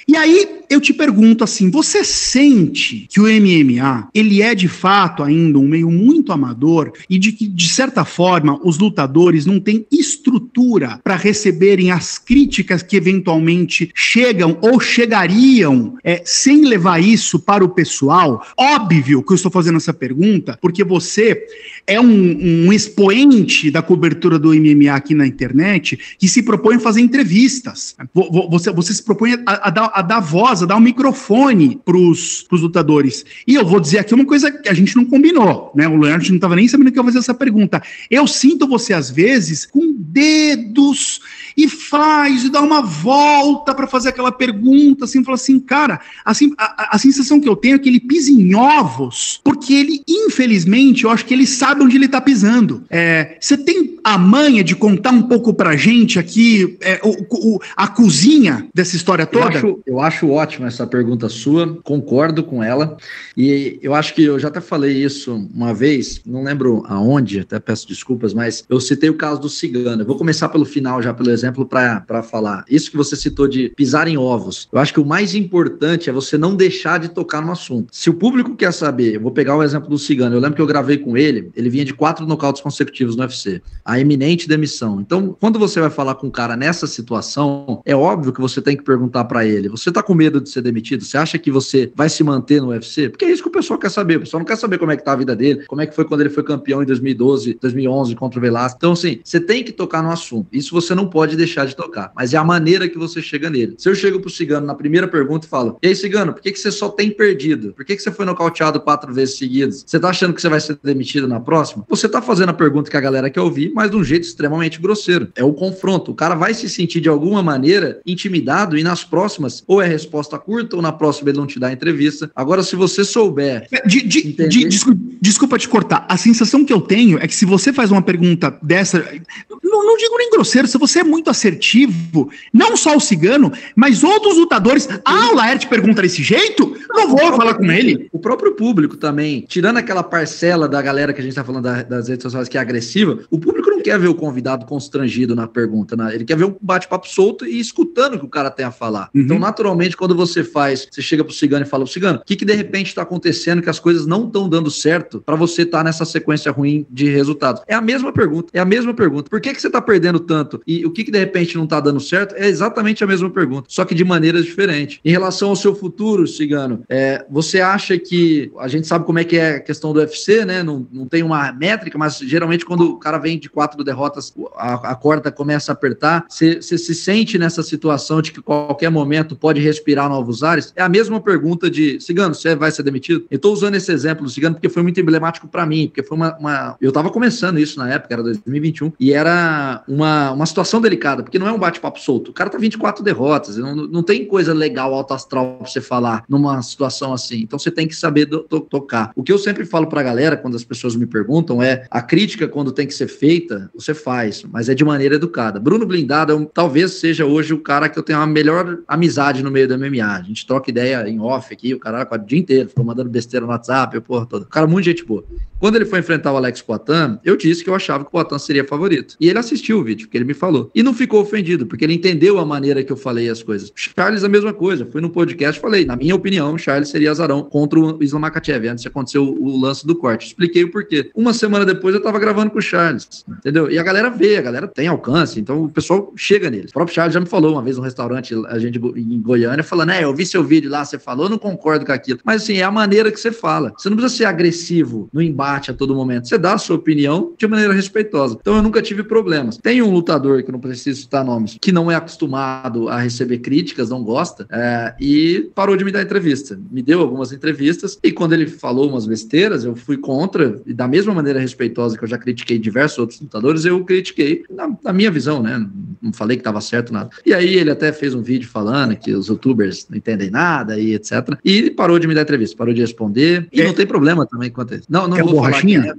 E aí eu te pergunto assim, você sente que o MMA, ele é de fato ainda um meio muito amador e de que, de certa forma, os lutadores não têm estrutura para receberem as críticas que eventualmente chegam ou chegariam sem levar isso para o pessoal? Óbvio que eu estou fazendo essa pergunta porque você é um expoente da cobertura do MMA aqui na internet que se propõe a fazer entrevistas. Você se propõe a dar voz dar um microfone pros lutadores. E eu vou dizer aqui uma coisa que a gente não combinou, né? O Leandro não estava nem sabendo que eu ia fazer essa pergunta. Eu sinto você, às vezes, com dedos e faz, e dá uma volta para fazer aquela pergunta, assim, fala assim, cara, assim, a sensação que eu tenho é que ele pisa em ovos, porque ele, infelizmente, eu acho que ele sabe onde ele tá pisando. Você tem a manha de contar um pouco pra gente aqui a cozinha dessa história toda? Eu acho ótima essa pergunta sua, concordo com ela, e eu acho que eu já até falei isso uma vez, não lembro aonde, até peço desculpas, mas eu citei o caso do Cigano. Eu vou começar pelo final, já pelo exemplo, para falar. Isso que você citou de pisar em ovos. Eu acho que o mais importante é você não deixar de tocar no assunto. Se o público quer saber, eu vou pegar o exemplo do Cigano. Eu lembro que eu gravei com ele vinha de 4 nocautes consecutivos no UFC. A iminente demissão. Então, quando você vai falar com um cara nessa situação, é óbvio que você tem que perguntar para ele, você tá com medo de ser demitido? Você acha que você vai se manter no UFC? Porque é isso que o pessoal quer saber. O pessoal não quer saber como é que tá a vida dele, como é que foi quando ele foi campeão em 2012, 2011 contra o Velasquez. Então, assim, você tem que tocar no assunto. Isso você não pode deixar de tocar, mas é a maneira que você chega nele. Se eu chego pro Cigano na primeira pergunta e falo, e aí, Cigano, por que você só tem perdido? Por que você foi nocauteado 4 vezes seguidas? Você tá achando que você vai ser demitido na próxima? Você tá fazendo a pergunta que a galera quer ouvir, mas de um jeito extremamente grosseiro. É o confronto. O cara vai se sentir de alguma maneira intimidado e nas próximas, ou é resposta curta, ou na próxima ele não te dá entrevista. Agora, se você souber... Desculpa te cortar. A sensação que eu tenho é que se você faz uma pergunta dessa... Não digo nem grosseiro, se você é muito assertivo, não só o Cigano, mas outros lutadores. O Laerte pergunta desse jeito? Não vou falar com ele. O próprio público também, tirando aquela parcela da galera que a gente tá falando das redes sociais que é agressiva, o público não quer ver o convidado constrangido na pergunta, né? Ele quer ver um bate-papo solto e escutando o que o cara tem a falar. Uhum. Então, naturalmente, quando você chega pro Cigano e fala, Cigano, o que de repente tá acontecendo que as coisas não estão dando certo pra você estar nessa sequência ruim de resultados? É a mesma pergunta. Por que você tá perdendo tanto? E o que de repente não tá dando certo? É exatamente a mesma pergunta, só que de maneiras diferentes. Em relação ao seu futuro, Cigano, você acha que... A gente sabe como é que é a questão do UFC, né? Não tem uma métrica, mas geralmente quando o cara vem de 4 derrotas, a corda começa a apertar, você se sente nessa situação de que qualquer momento pode respirar novos ares? É a mesma pergunta de, Cigano, você vai ser demitido? Eu tô usando esse exemplo do Cigano porque foi muito emblemático pra mim, porque foi eu tava começando isso na época, era 2021, e era uma situação delicada, porque não é um bate-papo solto. O cara tá 24 derrotas, não tem coisa legal, alto astral pra você falar numa situação assim. Então você tem que saber tocar. O que eu sempre falo pra galera, quando as pessoas me perguntam, a crítica, quando tem que ser feita, você faz, mas é de maneira educada. Bruno Blindado talvez seja hoje o cara que eu tenho a melhor amizade no meio do MMA. A gente troca ideia em off aqui, o cara o dia inteiro, ficou mandando besteira no WhatsApp, porra toda. O cara muito gente boa. Quando ele foi enfrentar o Alex Poatan, eu disse que eu achava que o Poatan seria favorito. E ele assistiu o vídeo, porque ele me falou. E não ficou ofendido, porque ele entendeu a maneira que eu falei as coisas. Charles, a mesma coisa. Fui no podcast e falei, na minha opinião, o Charles seria azarão contra o Islam Makhachev, antes de acontecer o lance do corte. Expliquei o porquê. Uma semana depois eu tava gravando com o Charles, entendeu? E a galera vê, a galera tem alcance, então o pessoal chega neles. O próprio Charles já me falou uma vez num restaurante, a gente em Goiânia, falando, eu vi seu vídeo lá, você falou, não concordo com aquilo. Mas assim, é a maneira que você fala. Você não precisa ser agressivo no embate a todo momento. Você dá a sua opinião de maneira respeitosa. Então eu nunca tive problemas. Tem um lutador, que eu não preciso citar nomes, que não é acostumado a receber críticas, não gosta, e parou de me dar entrevista. Me deu algumas entrevistas, e quando ele falou umas besteiras, eu fui contra, e da mesma maneira respeitosa que eu já critiquei diversos outros lutadores, eu critiquei na minha visão, né? Não falei que estava certo, nada. E aí ele até fez um vídeo falando que os youtubers não entendem nada, e etc. E parou de me dar entrevista, parou de responder, e não tem problema também quanto a isso. Não vou borrachinha?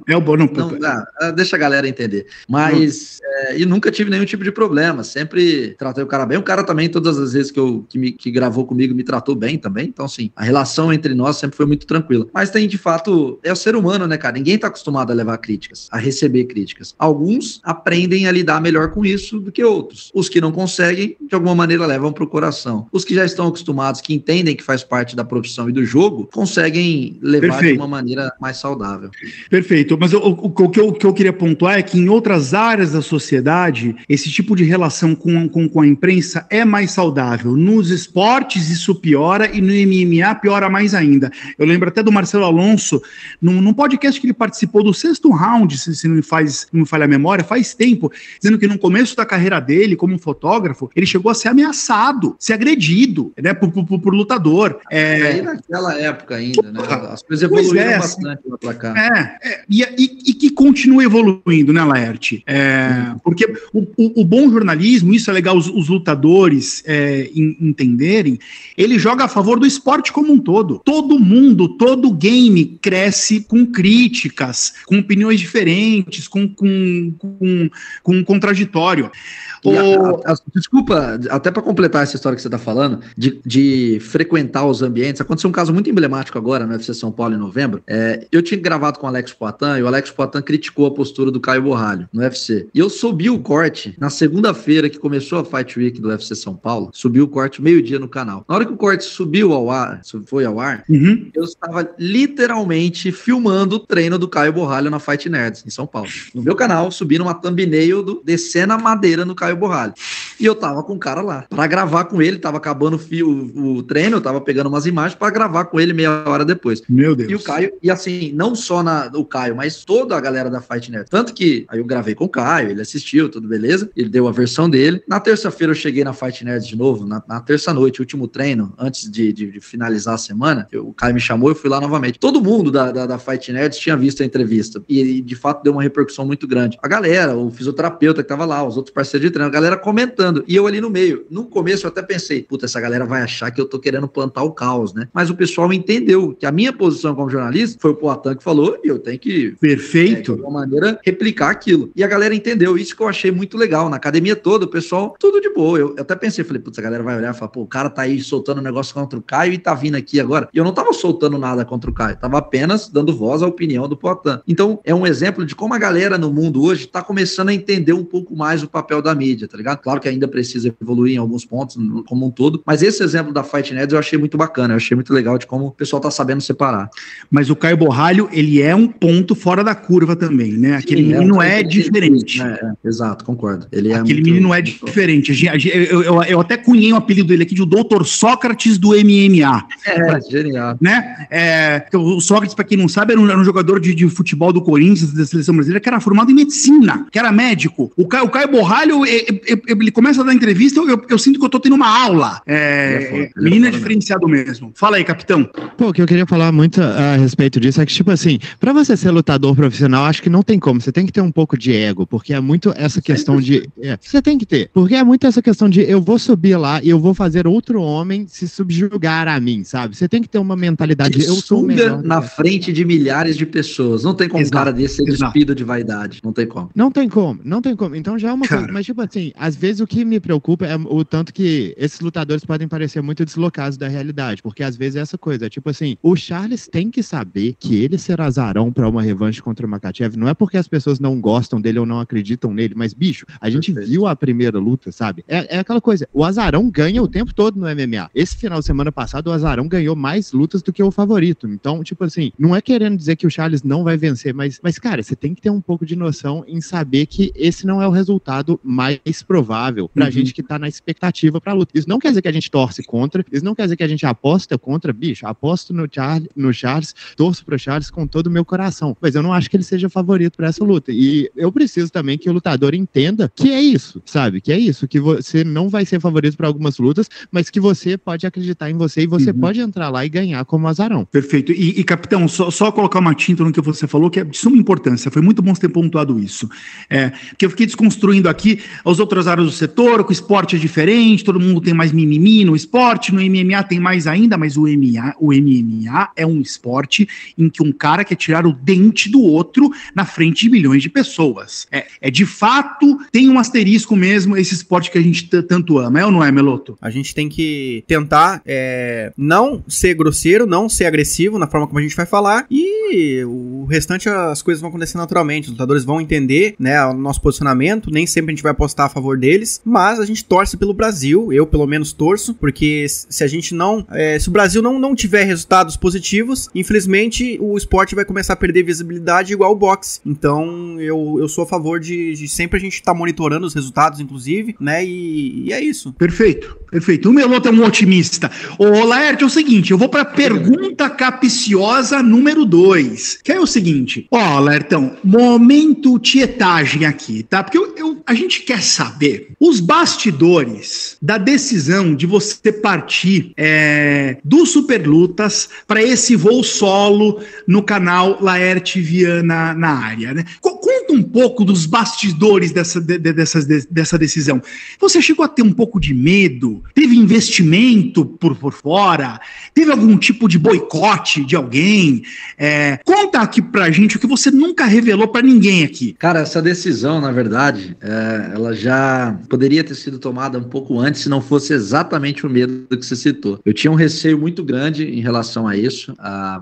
Deixa a galera entender. Mas, e nunca tive nenhum tipo de problema, sempre tratei o cara bem. O cara também, todas as vezes que gravou comigo, me tratou bem também. Então, assim, a relação entre nós sempre foi muito tranquila. Mas tem, de fato, é o ser humano, né, cara? Ninguém tá acostumado a levar críticas, a receber críticas. Alguns aprendem a lidar melhor com isso do que outros. Os que não conseguem, de alguma maneira, levam pro coração. Os que já estão acostumados, que entendem que faz parte da profissão e do jogo, conseguem levar de uma maneira mais saudável. Perfeito. Mas o que eu queria pontuar é que em outras áreas da sociedade, esse tipo de relação com a imprensa é mais saudável. Nos esportes isso piora e no MMA piora mais ainda. Eu lembro até do Marcelo Alonso, num podcast que ele participou do 6º round, se não me falha a memória, faz tempo, dizendo que no começo da carreira dele, como fotógrafo, ele chegou a ser ameaçado, ser agredido, né, por lutador. Aí naquela época ainda, né? As coisas evoluíram bastante lá pra cá. E que continua evoluindo, né, Laerte? Porque o bom jornalismo, isso é legal os lutadores entenderem, ele joga a favor do esporte como um todo. Todo mundo, todo game cresce com críticas, com opiniões diferentes, com contraditório. Desculpa, até para completar essa história que você está falando, de frequentar os ambientes, aconteceu um caso muito emblemático agora no UFC São Paulo em novembro. Eu tinha gravado com o Alex Poatan e o Alex Poatan criticou a postura do Caio Borralho no UFC. E eu subi o corte na segunda-feira que começou a Fight Week do UFC São Paulo, subi o corte meio-dia no canal. Na hora que o corte subiu ao ar, eu estava literalmente filmando o treino do Caio Borralho na Fight Nerds em São Paulo. No meu canal, subi numa thumbnail descendo a madeira no Caio Borralho. E eu tava com o cara lá pra gravar com ele, tava acabando o treino, eu tava pegando umas imagens pra gravar com ele meia hora depois. Meu Deus. E o Caio, e assim, não só o Caio, mas toda a galera da Fight Nerd. Tanto que aí eu gravei com o Caio, ele assistiu, tudo beleza, ele deu a versão dele. Na terça-feira eu cheguei na Fight Nerd de novo, na terça-noite, último treino, antes de finalizar a semana, o Caio me chamou e eu fui lá novamente. Todo mundo da Fight Nerds tinha visto a entrevista e de fato deu uma repercussão muito grande. A galera, o fisioterapeuta que tava lá, os outros parceiros de treino, a galera comentando, e eu ali no meio. No começo eu até pensei, puta, essa galera vai achar que eu tô querendo plantar o caos, né? Mas o pessoal entendeu que a minha posição como jornalista foi o Poatan que falou, e eu tenho que, perfeito, de alguma maneira, replicar aquilo. E a galera entendeu, isso que eu achei muito legal. Na academia toda, o pessoal, tudo de boa. Eu até pensei, falei, putz, a galera vai olhar e falar, pô, o cara tá aí soltando um negócio contra o Caio e tá vindo aqui agora. E eu não tava soltando nada contra o Caio, tava apenas dando voz à opinião do Poatan. Então, é um exemplo de como a galera no mundo hoje tá começando a entender um pouco mais o papel da mídia, tá ligado? Claro que ainda precisa evoluir em alguns pontos, como um todo, mas esse exemplo da Fight Nerds eu achei muito bacana, eu achei muito legal de como o pessoal tá sabendo separar. Mas o Caio Borralho, ele é um ponto fora da curva também, né? Aquele menino é diferente. Exato, concordo. Aquele menino é diferente. Eu até cunhei o apelido dele aqui de o Dr. Sócrates do MMA. Genial. Né? O Sócrates, para quem não sabe, era um jogador de futebol do Corinthians, da seleção brasileira, que era formado em medicina, que era médico. O Caio Borralho, ele começa a dar entrevista, eu sinto que eu tô tendo uma aula. Menino é diferenciado mesmo. Fala aí, capitão. Pô, o que eu queria falar muito a respeito disso é que, tipo assim, pra você ser lutador profissional, acho que não tem como. Você tem que ter um pouco de ego, porque é muito essa questão de... você tem que ter. Porque é muito essa questão de eu vou subir lá e eu vou fazer outro homem se subjugar a mim, sabe? Você tem que ter uma mentalidade... eu sou melhor na frente de milhares de pessoas. Não tem como um cara desse ser despido de vaidade. Não tem como. Não tem como. Então já é uma coisa... Mas, tipo assim, às vezes o que me preocupa é o tanto que esses lutadores podem parecer muito deslocados da realidade, porque às vezes é essa coisa, tipo assim, o Charles tem que saber que ele ser azarão pra uma revanche contra o Makhachev, não é porque as pessoas não gostam dele ou não acreditam nele, mas, bicho, a gente viu a primeira luta, sabe? É aquela coisa, o azarão ganha o tempo todo no MMA. Esse final de semana passado, o azarão ganhou mais lutas do que o favorito. Então, tipo assim, não é querendo dizer que o Charles não vai vencer, mas cara, você tem que ter um pouco de noção em saber que esse não é o resultado mais provável pra gente que tá na expectativa pra luta. Isso não quer dizer que a gente torce contra, isso não quer dizer que a gente aposta contra, bicho, aposto no Charles, torço pro Charles com todo o meu coração, mas eu não acho que ele seja favorito pra essa luta, e eu preciso também que o lutador entenda que é isso, sabe, que é isso, que você não vai ser favorito pra algumas lutas, mas que você pode acreditar em você e você pode entrar lá e ganhar como azarão. Perfeito, e capitão, só colocar uma tinta no que você falou, que é de suma importância, foi muito bom você ter pontuado isso, que eu fiquei desconstruindo aqui as outras áreas do setor, que o esporte é diferente, todo mundo tem mais mimimi no esporte, no MMA tem mais ainda, mas o MMA é um esporte em que um cara quer tirar o dente do outro na frente de milhões de pessoas. De fato, tem um asterisco mesmo esse esporte que a gente tanto ama, ou não é, Meloto? A gente tem que tentar não ser grosseiro, não ser agressivo na forma como a gente vai falar, e o restante as coisas vão acontecer naturalmente, os lutadores vão entender, né, o nosso posicionamento, nem sempre a gente vai apostar a favor deles, mas a gente torce pelo Brasil, eu pelo menos torço, porque se a gente não, se o Brasil não tiver resultados positivos, infelizmente o esporte vai começar a perder visibilidade igual o boxe. Então eu sou a favor de sempre a gente estar monitorando os resultados, inclusive, né, e é isso. Perfeito. Perfeito. O Meloto é um otimista. Ô, Laerte, é o seguinte, eu vou para a pergunta capiciosa número 2, que é o seguinte. Ó, Laertão, momento tietagem aqui, tá? Porque a gente quer saber os bastidores da decisão de você partir do Superlutas para esse voo solo no canal Laerte Viana na área, né? Conta um pouco dos bastidores dessa decisão. Você chegou a ter um pouco de medo? Teve investimento por fora? Teve algum tipo de boicote de alguém? Conta aqui pra gente o que você nunca revelou pra ninguém aqui. Cara, essa decisão, na verdade, ela já poderia ter sido tomada um pouco antes, se não fosse exatamente o medo que você citou. Eu tinha um receio muito grande em relação a isso.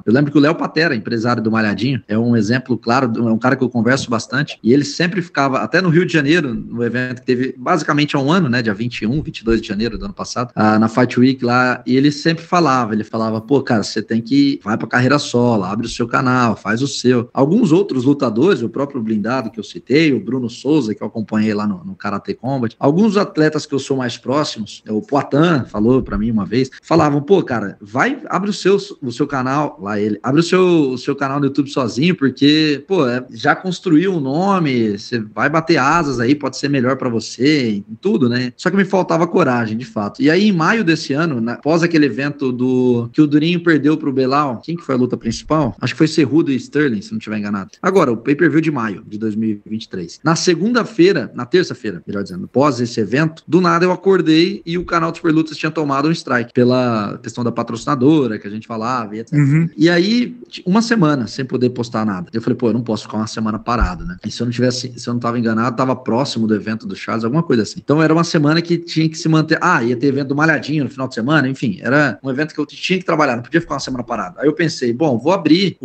Eu lembro que o Léo Patera, empresário do Malhadinho, é um exemplo claro, é um cara que eu converso bastante, e ele sempre ficava, até no Rio de Janeiro, no evento que teve basicamente há um ano, né, dia 21, 22 de janeiro do ano passado, na Fight Week lá, e ele sempre falava, pô, cara, você tem que, vai pra carreira solo, abre o seu canal, faz o seu. Alguns outros lutadores, o próprio Blindado que eu citei, o Bruno Souza, que eu acompanhei lá no Karate Combat, alguns atletas que eu sou mais próximos, o Poitin falou pra mim uma vez, falavam, pô, cara, abre o seu canal, lá ele, abre o seu canal no YouTube sozinho, porque, pô, já construiu um nome, você vai bater asas aí, pode ser melhor pra você, em tudo, né? Só que me faltava coragem, de fato. E aí, em maio desse ano, após aquele evento que o Durinho perdeu pro Belal, quem que foi a luta principal? Acho que foi Cerrudo e Sterling, se não estiver enganado. Agora, o pay-per-view de maio de 2023. Na terça-feira, melhor dizendo, após esse evento, do nada eu acordei e o canal do Superlutas tinha tomado um strike pela questão da patrocinadora, que a gente falava e etc. Uhum. E aí, uma semana sem poder postar nada. Eu falei, pô, eu não posso ficar uma semana parado, né? E se eu não tava enganado, tava próximo do evento do Charles, alguma coisa assim. Então era uma semana que tinha que se manter. Ia ter evento do Malhadinho no final de semana, enfim, era um evento que eu tinha que trabalhar, não podia ficar uma semana parado. Aí eu pensei, bom, vou abrir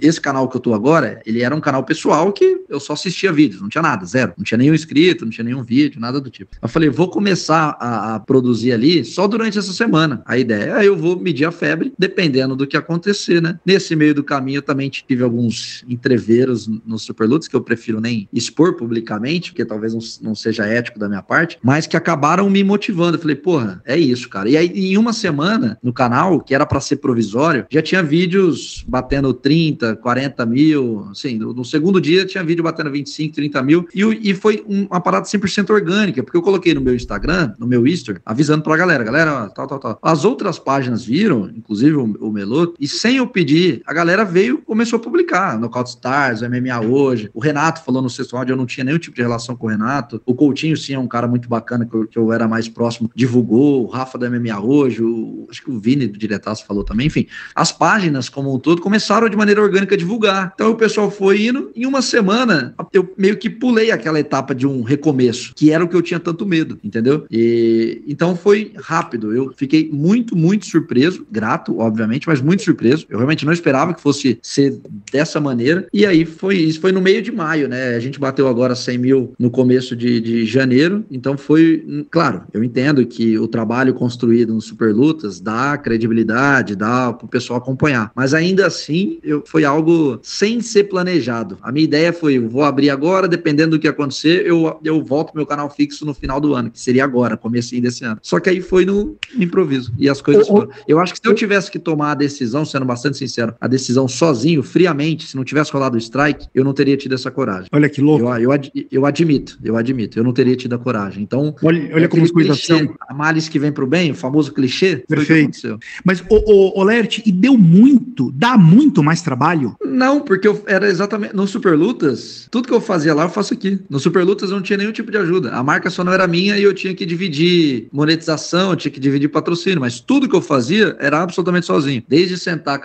esse canal que eu tô agora, ele era um canal pessoal que eu só assistia vídeos, não tinha nada, zero. Não tinha nenhum inscrito, não tinha nenhum vídeo, nada do tipo. Eu falei, vou começar a produzir ali só durante essa semana. A ideia é eu vou medir a febre, dependendo do que acontecer, né? Nesse meio do caminho eu também tive alguns entreveros no Superlutas, que eu prefiro nem expor publicamente, porque talvez não seja ético da minha parte, mas que acabaram me motivando. Eu falei, porra, é isso, cara. E aí, em uma semana, no canal, que era pra ser provisório, já tinha vídeos batendo 30, 40 mil, assim, no segundo dia tinha vídeo batendo 25, 30 mil, e foi uma parada 100% orgânica, porque eu coloquei no meu Instagram, no meu Easter, avisando pra galera, tal. As outras páginas viram, inclusive o Meloto, e sem eu pedir, a galera veio, começou a publicar, Knockout Stars, o MMA Hoje, o Renato falou no sexto round, eu não tinha nenhum tipo de relação com o Renato, o Coutinho sim é um cara muito bacana, que eu era mais próximo, divulgou, o Rafa da MMA Hoje, acho que o Vini do Diretaço falou também, enfim, as páginas como um todo começaram de maneira orgânica a divulgar, então o pessoal foi indo, em uma semana eu meio que pulei aquela etapa de um recomeço, que era o que eu tinha tanto medo, entendeu? E então foi rápido, eu fiquei muito, muito surpreso, grato, obviamente, mas muito surpreso, eu realmente não esperava que fosse ser dessa maneira, e aí isso foi no meio de maio, né, a gente bateu agora 100 mil no começo de janeiro, então foi, claro, eu entendo que o trabalho construído no Superlutas dá credibilidade, dá pro pessoal acompanhar, mas ainda assim, foi algo sem ser planejado, a minha ideia foi, eu vou abrir agora, dependendo do que acontecer, eu volto pro meu canal fixo no final do ano, que seria agora, comecinho desse ano, só que aí foi no improviso, e as coisas foram. Eu acho que se eu tivesse que tomar a decisão, sendo bastante sincero, a decisão sozinho, friamente, se não tivesse rolado o strike, eu não teria tido essa coragem. Olha que louco. Eu admito, eu não teria tido a coragem. Então, olha como as coisas são. A malice que vem pro bem, o famoso clichê, perfeito. Foi o que aconteceu. Mas, Laerte, e dá muito mais trabalho? Não, porque eu era exatamente, no Superlutas, tudo que eu fazia lá eu faço aqui. No Superlutas eu não tinha nenhum tipo de ajuda. A marca só não era minha e eu tinha que dividir monetização, eu tinha que dividir patrocínio, mas tudo que eu fazia era absolutamente sozinho. Desde sentar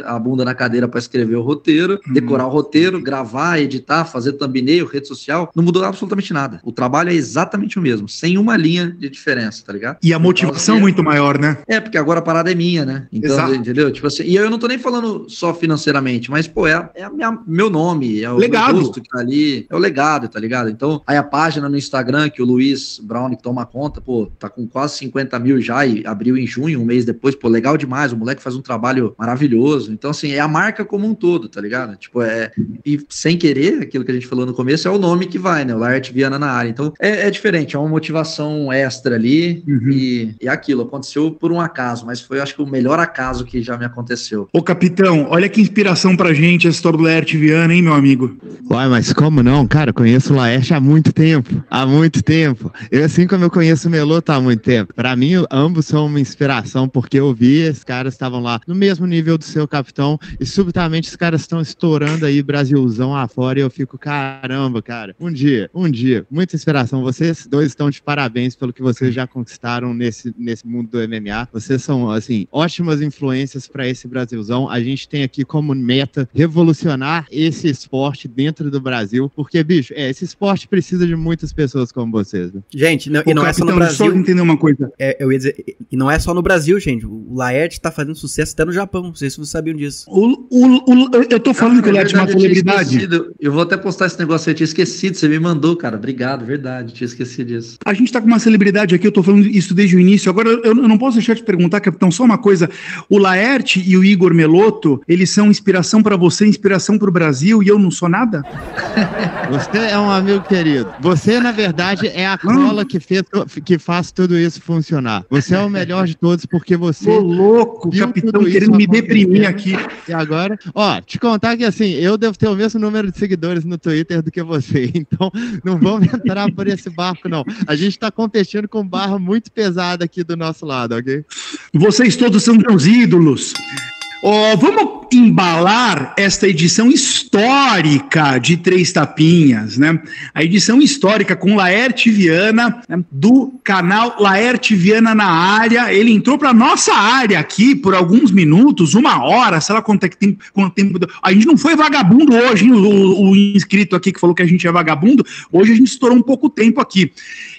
a bunda na cadeira para escrever o roteiro, decorar o roteiro, gravar, editar, fazer thumbnail, rede social, não mudou absolutamente nada. O trabalho é exatamente o mesmo, sem uma linha de diferença, tá ligado? E a motivação é muito maior, né? Porque agora a parada é minha, né? Então, exato. Entendeu? Tipo assim, e eu não tô nem falando só financeiramente, mas, pô, meu nome, é o legado. Meu rosto que tá ali, é o legado, tá ligado? Então, aí a página no Instagram que o Luiz Brown que toma conta, pô, tá com quase 50 mil já e abriu em junho, um mês depois, pô, legal demais, o moleque faz um trabalho maravilhoso. Então, assim, é a marca como um todo, tá ligado? Tipo, e sem querer, aquilo que a gente falou no começo, é o nome que vai, né? O Laerte Viana na área. Então, é diferente, é uma motivação extra ali e aquilo aconteceu por um acaso, mas foi, acho que, o melhor acaso que já me aconteceu. Ô, capitão, olha que inspiração pra gente a história do Laerte Viana, hein, meu amigo? Uai, mas como não? Cara, eu conheço o Laerte há muito tempo. Há muito tempo. Eu, assim como eu conheço o Meloto há muito tempo. Pra mim, ambos são uma inspiração, porque eu vi, esses caras estavam lá no mesmo nível do seu capitão, e subitamente os caras estão estourando aí Brasilzão afora, e eu fico, caramba, cara, um dia, muita inspiração. Vocês dois estão de parabéns pelo que vocês já conquistaram nesse mundo do MMA. Vocês são, assim, ótimas influências para esse Brasilzão. A gente tem aqui como meta revolucionar esse esporte dentro do Brasil, porque, bicho, esse esporte precisa de muitas pessoas como vocês. Né? Gente, não, e não capitão, é só no Brasil. Só entender uma coisa. Eu ia dizer, e não é só no Brasil, gente. O Laerte tá fazendo sucesso até no Japão. Não sei se vocês sabiam disso. Eu tô falando que o Laerte é uma celebridade. Eu vou até postar esse negócio aí, eu tinha esquecido. Você me mandou, cara. Obrigado, verdade. Tinha esquecido disso. A gente tá com uma celebridade aqui, eu tô falando isso desde o início. Agora, eu não posso deixar de perguntar, capitão, só uma coisa. O Laerte e o Igor Meloto, eles são inspiração pra você, inspiração pro Brasil, e eu não sou nada? Você é um amigo querido. Você, na verdade, é a cola que faz tudo isso funcionar. Você é o melhor de todos, porque você... Ô, louco, capitão, querendo me deprimir aqui. E agora, te contar que, assim, eu devo ter o mesmo número de seguidores no Twitter do que você, então não vamos entrar por esse barco, não. A gente tá competindo com barra muito pesada aqui do nosso lado, ok? Vocês todos são meus ídolos. Vamos embalar esta edição histórica de Três Tapinhas, né? A edição histórica com Laerte Viana, né? Do canal Laerte Viana na área. Ele entrou para nossa área aqui por alguns minutos, 1 hora, sei lá quanto tempo. A gente não foi vagabundo hoje, hein? O inscrito aqui que falou que a gente é vagabundo, hoje a gente estourou um pouco tempo aqui.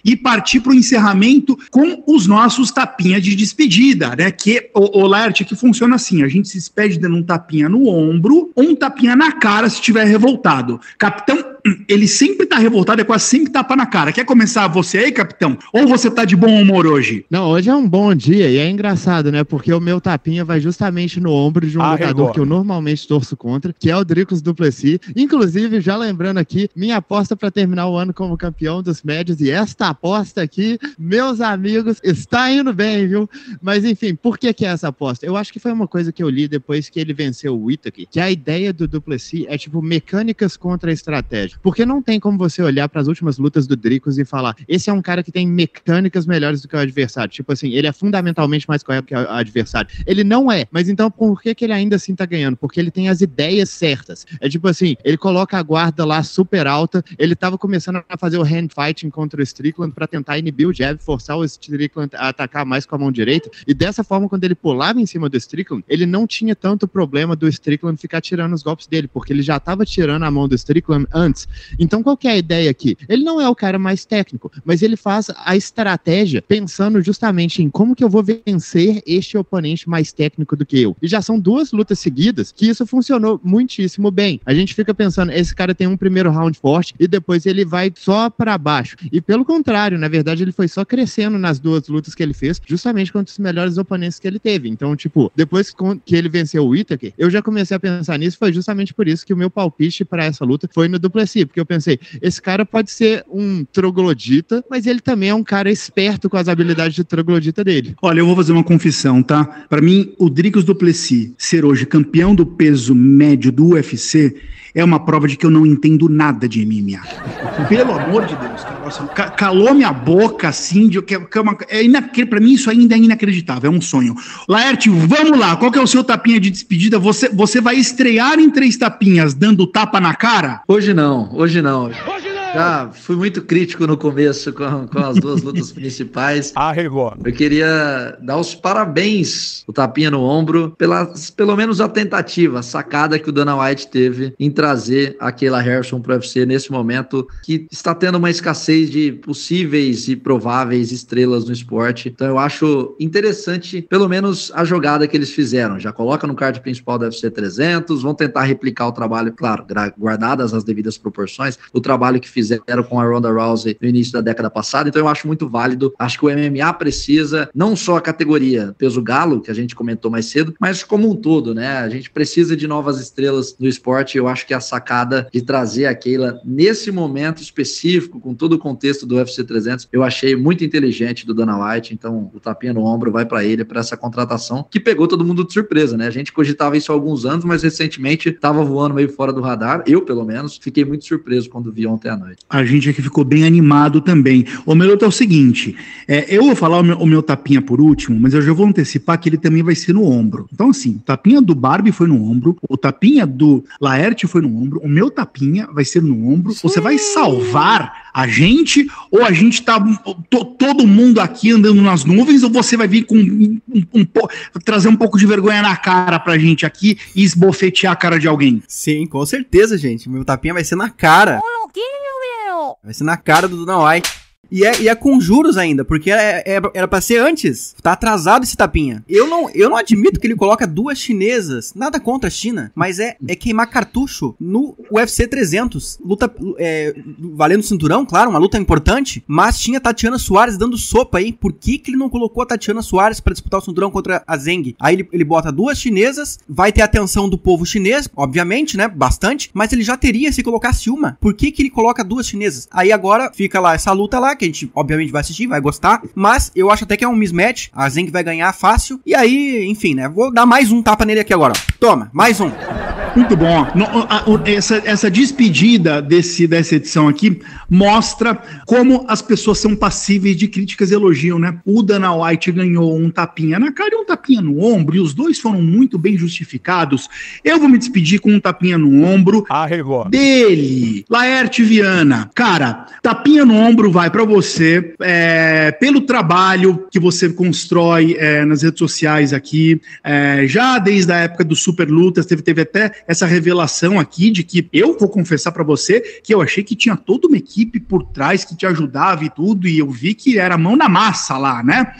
E partir para o encerramento com os nossos tapinhas de despedida, né? Que, o Laerte, que funciona assim, a gente se despede dando um tapinha no ombro ou um tapinha na cara se estiver revoltado. Capitão, ele sempre tá revoltado, é quase sempre tapa na cara. Quer começar você aí, capitão? Ou você tá de bom humor hoje? Não, hoje é um bom dia e é engraçado, né? Porque o meu tapinha vai justamente no ombro de um lutador que eu normalmente torço contra, que é o Dricos du Plessis. Inclusive, já lembrando aqui, minha aposta para terminar o ano como campeão dos médios, e esta aposta aqui, meus amigos, está indo bem, viu? Mas enfim, por que é essa aposta? Eu acho que foi uma coisa que eu li depois que ele venceu o Whittaker, que a ideia do du Plessis é tipo mecânicas contra estratégia. Porque não tem como você olhar para as últimas lutas do Dricos e falar, esse é um cara que tem mecânicas melhores do que o adversário. Tipo assim, ele é fundamentalmente mais correto que o adversário. Ele não é, mas então por que ele ainda assim tá ganhando? Porque ele tem as ideias certas. É tipo assim, ele coloca a guarda lá super alta, ele tava começando a fazer o hand fighting contra o Strickland para tentar inibir o jab, forçar o Strickland a atacar mais com a mão direita, e dessa forma, quando ele pulava em cima do Strickland, ele não tinha tanto problema do Strickland ficar tirando os golpes dele, porque ele já tava tirando a mão do Strickland antes. Então, qual que é a ideia aqui? Ele não é o cara mais técnico, mas ele faz a estratégia pensando justamente em como que eu vou vencer este oponente mais técnico do que eu. E já são 2 lutas seguidas que isso funcionou muitíssimo bem. A gente fica pensando, esse cara tem um primeiro round forte e depois ele vai só pra baixo. E pelo contrário, na verdade, ele foi só crescendo nas 2 lutas que ele fez, justamente contra os melhores oponentes que ele teve. Então, tipo, depois que ele venceu o Whittaker, eu já comecei a pensar nisso, foi justamente por isso que o meu palpite pra essa luta foi no du Plessis, porque eu pensei, esse cara pode ser um troglodita, mas ele também é um cara esperto com as habilidades de troglodita dele. Olha, eu vou fazer uma confissão, tá? Pra mim, o Dricos du Plessis ser hoje campeão do peso médio do UFC é uma prova de que eu não entendo nada de MMA. Pelo amor de Deus, cara. Nossa, calou minha boca, assim, pra mim isso ainda é inacreditável, é um sonho. Laerte, vamos lá, qual que é o seu tapinha de despedida? Você vai estrear em Três Tapinhas dando tapa na cara? Hoje não. Já fui muito crítico no começo com as 2 lutas principais. Arregou. Eu queria dar os parabéns, o tapinha no ombro, pelo menos a tentativa, a sacada que o Dana White teve em trazer a Kayla Harrison para o UFC nesse momento que está tendo uma escassez de possíveis e prováveis estrelas no esporte. Então eu acho interessante, pelo menos, a jogada que eles fizeram. Já coloca no card principal do UFC 300, vão tentar replicar o trabalho, claro, guardadas as devidas proporções, o trabalho que fizeram com a Ronda Rousey no início da década passada, então eu acho muito válido. Acho que o MMA precisa, não só a categoria peso galo, que a gente comentou mais cedo, mas como um todo, né? A gente precisa de novas estrelas no esporte. Eu acho que a sacada de trazer a Kayla nesse momento específico, com todo o contexto do UFC 300, eu achei muito inteligente do Dana White. Então o tapinha no ombro vai para ele, para essa contratação que pegou todo mundo de surpresa, né? A gente cogitava isso há alguns anos, mas recentemente estava voando meio fora do radar. Eu, pelo menos, fiquei muito surpreso quando vi ontem à noite. A gente aqui ficou bem animado também. O Meloto é o seguinte, eu vou falar o meu tapinha por último, mas eu já vou antecipar que ele também vai ser no ombro. Então assim, o tapinha do Barbie foi no ombro, o tapinha do Laerte foi no ombro, o meu tapinha vai ser no ombro. Sim. Você vai salvar a gente, ou a gente tá todo mundo aqui andando nas nuvens, ou você vai vir com trazer um pouco de vergonha na cara pra gente aqui e esbofetear a cara de alguém? Sim, com certeza, gente. Meu tapinha vai ser na cara. Vai ser na cara do Dana White. E é com juros ainda, porque era pra ser antes. Tá atrasado esse tapinha. Eu não admito que ele coloca 2 chinesas. Nada contra a China, mas é queimar cartucho no UFC 300. Luta valendo cinturão, claro, uma luta importante. Mas tinha Tatiana Suárez dando sopa aí. Por que ele não colocou a Tatiana Suárez pra disputar o cinturão contra a Zheng? Aí ele bota 2 chinesas. Vai ter a atenção do povo chinês, obviamente, né? Bastante. Mas ele já teria se colocasse uma. Por que ele coloca 2 chinesas? Aí agora fica lá essa luta lá, que a gente obviamente vai assistir, vai gostar, mas eu acho até que é um mismatch, a Zheng vai ganhar fácil, e aí, enfim, né, vou dar mais um tapa nele aqui agora, toma, mais um. Muito bom. Essa despedida dessa edição aqui mostra como as pessoas são passíveis de críticas e elogio, né? O Dana White ganhou um tapinha na cara e um tapinha no ombro, e os dois foram muito bem justificados. Eu vou me despedir com um tapinha no ombro dele, Laerte Viana. Cara, tapinha no ombro vai pra você, pelo trabalho que você constrói nas redes sociais aqui, já desde a época do Super Lutas, teve até essa revelação aqui de que eu vou confessar pra você que eu achei que tinha toda uma equipe por trás que te ajudava e tudo, e eu vi que era mão na massa lá, né?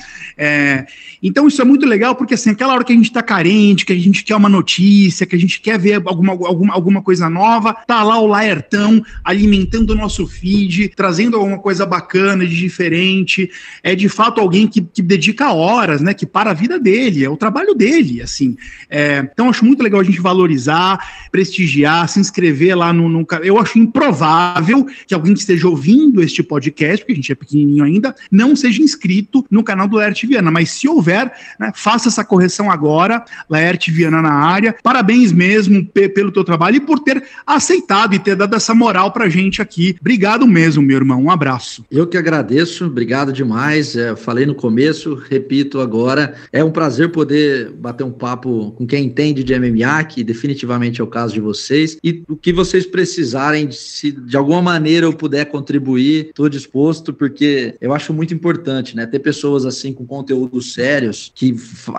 Então isso é muito legal, porque assim, aquela hora que a gente tá carente, que a gente quer uma notícia, que a gente quer ver alguma coisa nova, tá lá o Laertão alimentando o nosso feed, trazendo alguma coisa bacana, de diferente, é de fato alguém que dedica horas, né, que para a vida dele, é o trabalho dele, assim. Então acho muito legal a gente valorizar, prestigiar, se inscrever lá no... Eu acho improvável que alguém que esteja ouvindo este podcast, porque a gente é pequenininho ainda, não seja inscrito no canal do Laerte Viana, mas se houver, né, faça essa correção agora, Laerte Viana na área. Parabéns mesmo pelo teu trabalho e por ter aceitado e ter dado essa moral pra gente aqui. Obrigado mesmo, meu irmão, um abraço. Eu que agradeço, obrigado demais, falei no começo, repito agora, é um prazer poder bater um papo com quem entende de MMA, que definitivamente é o caso de vocês, e o que vocês precisarem, se de alguma maneira eu puder contribuir, estou disposto, porque eu acho muito importante, né, ter pessoas assim com conteúdos sérios, que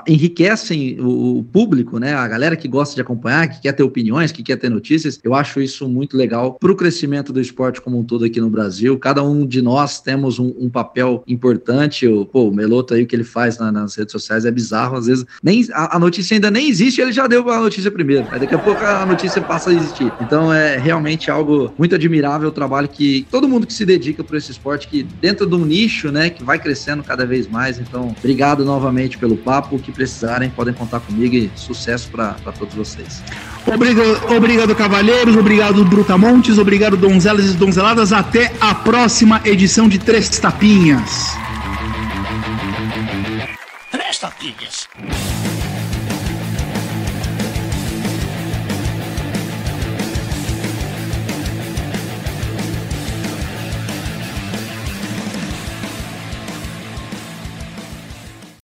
enriquecem o público, né, a galera que gosta de acompanhar, que quer ter opiniões, que quer ter notícias. Eu acho isso muito legal para o crescimento do esporte como um todo aqui no Brasil. Cada um de nós temos um papel importante. O Meloto aí, o que ele faz nas redes sociais é bizarro, às vezes nem a notícia ainda nem existe, ele já deu a notícia primeiro, aí daqui a pouco a notícia passa a existir. Então é realmente algo muito admirável, o trabalho que todo mundo que se dedica por esse esporte, que dentro de um nicho, né, que vai crescendo cada vez mais. Então, obrigado novamente pelo papo, o que precisarem podem contar comigo, e sucesso para todos vocês. Obrigado, cavalheiros, obrigado, Brutamontes, obrigado, donzelas e donzeladas. Até a próxima edição de Três Tapinhas. Três Tapinhas.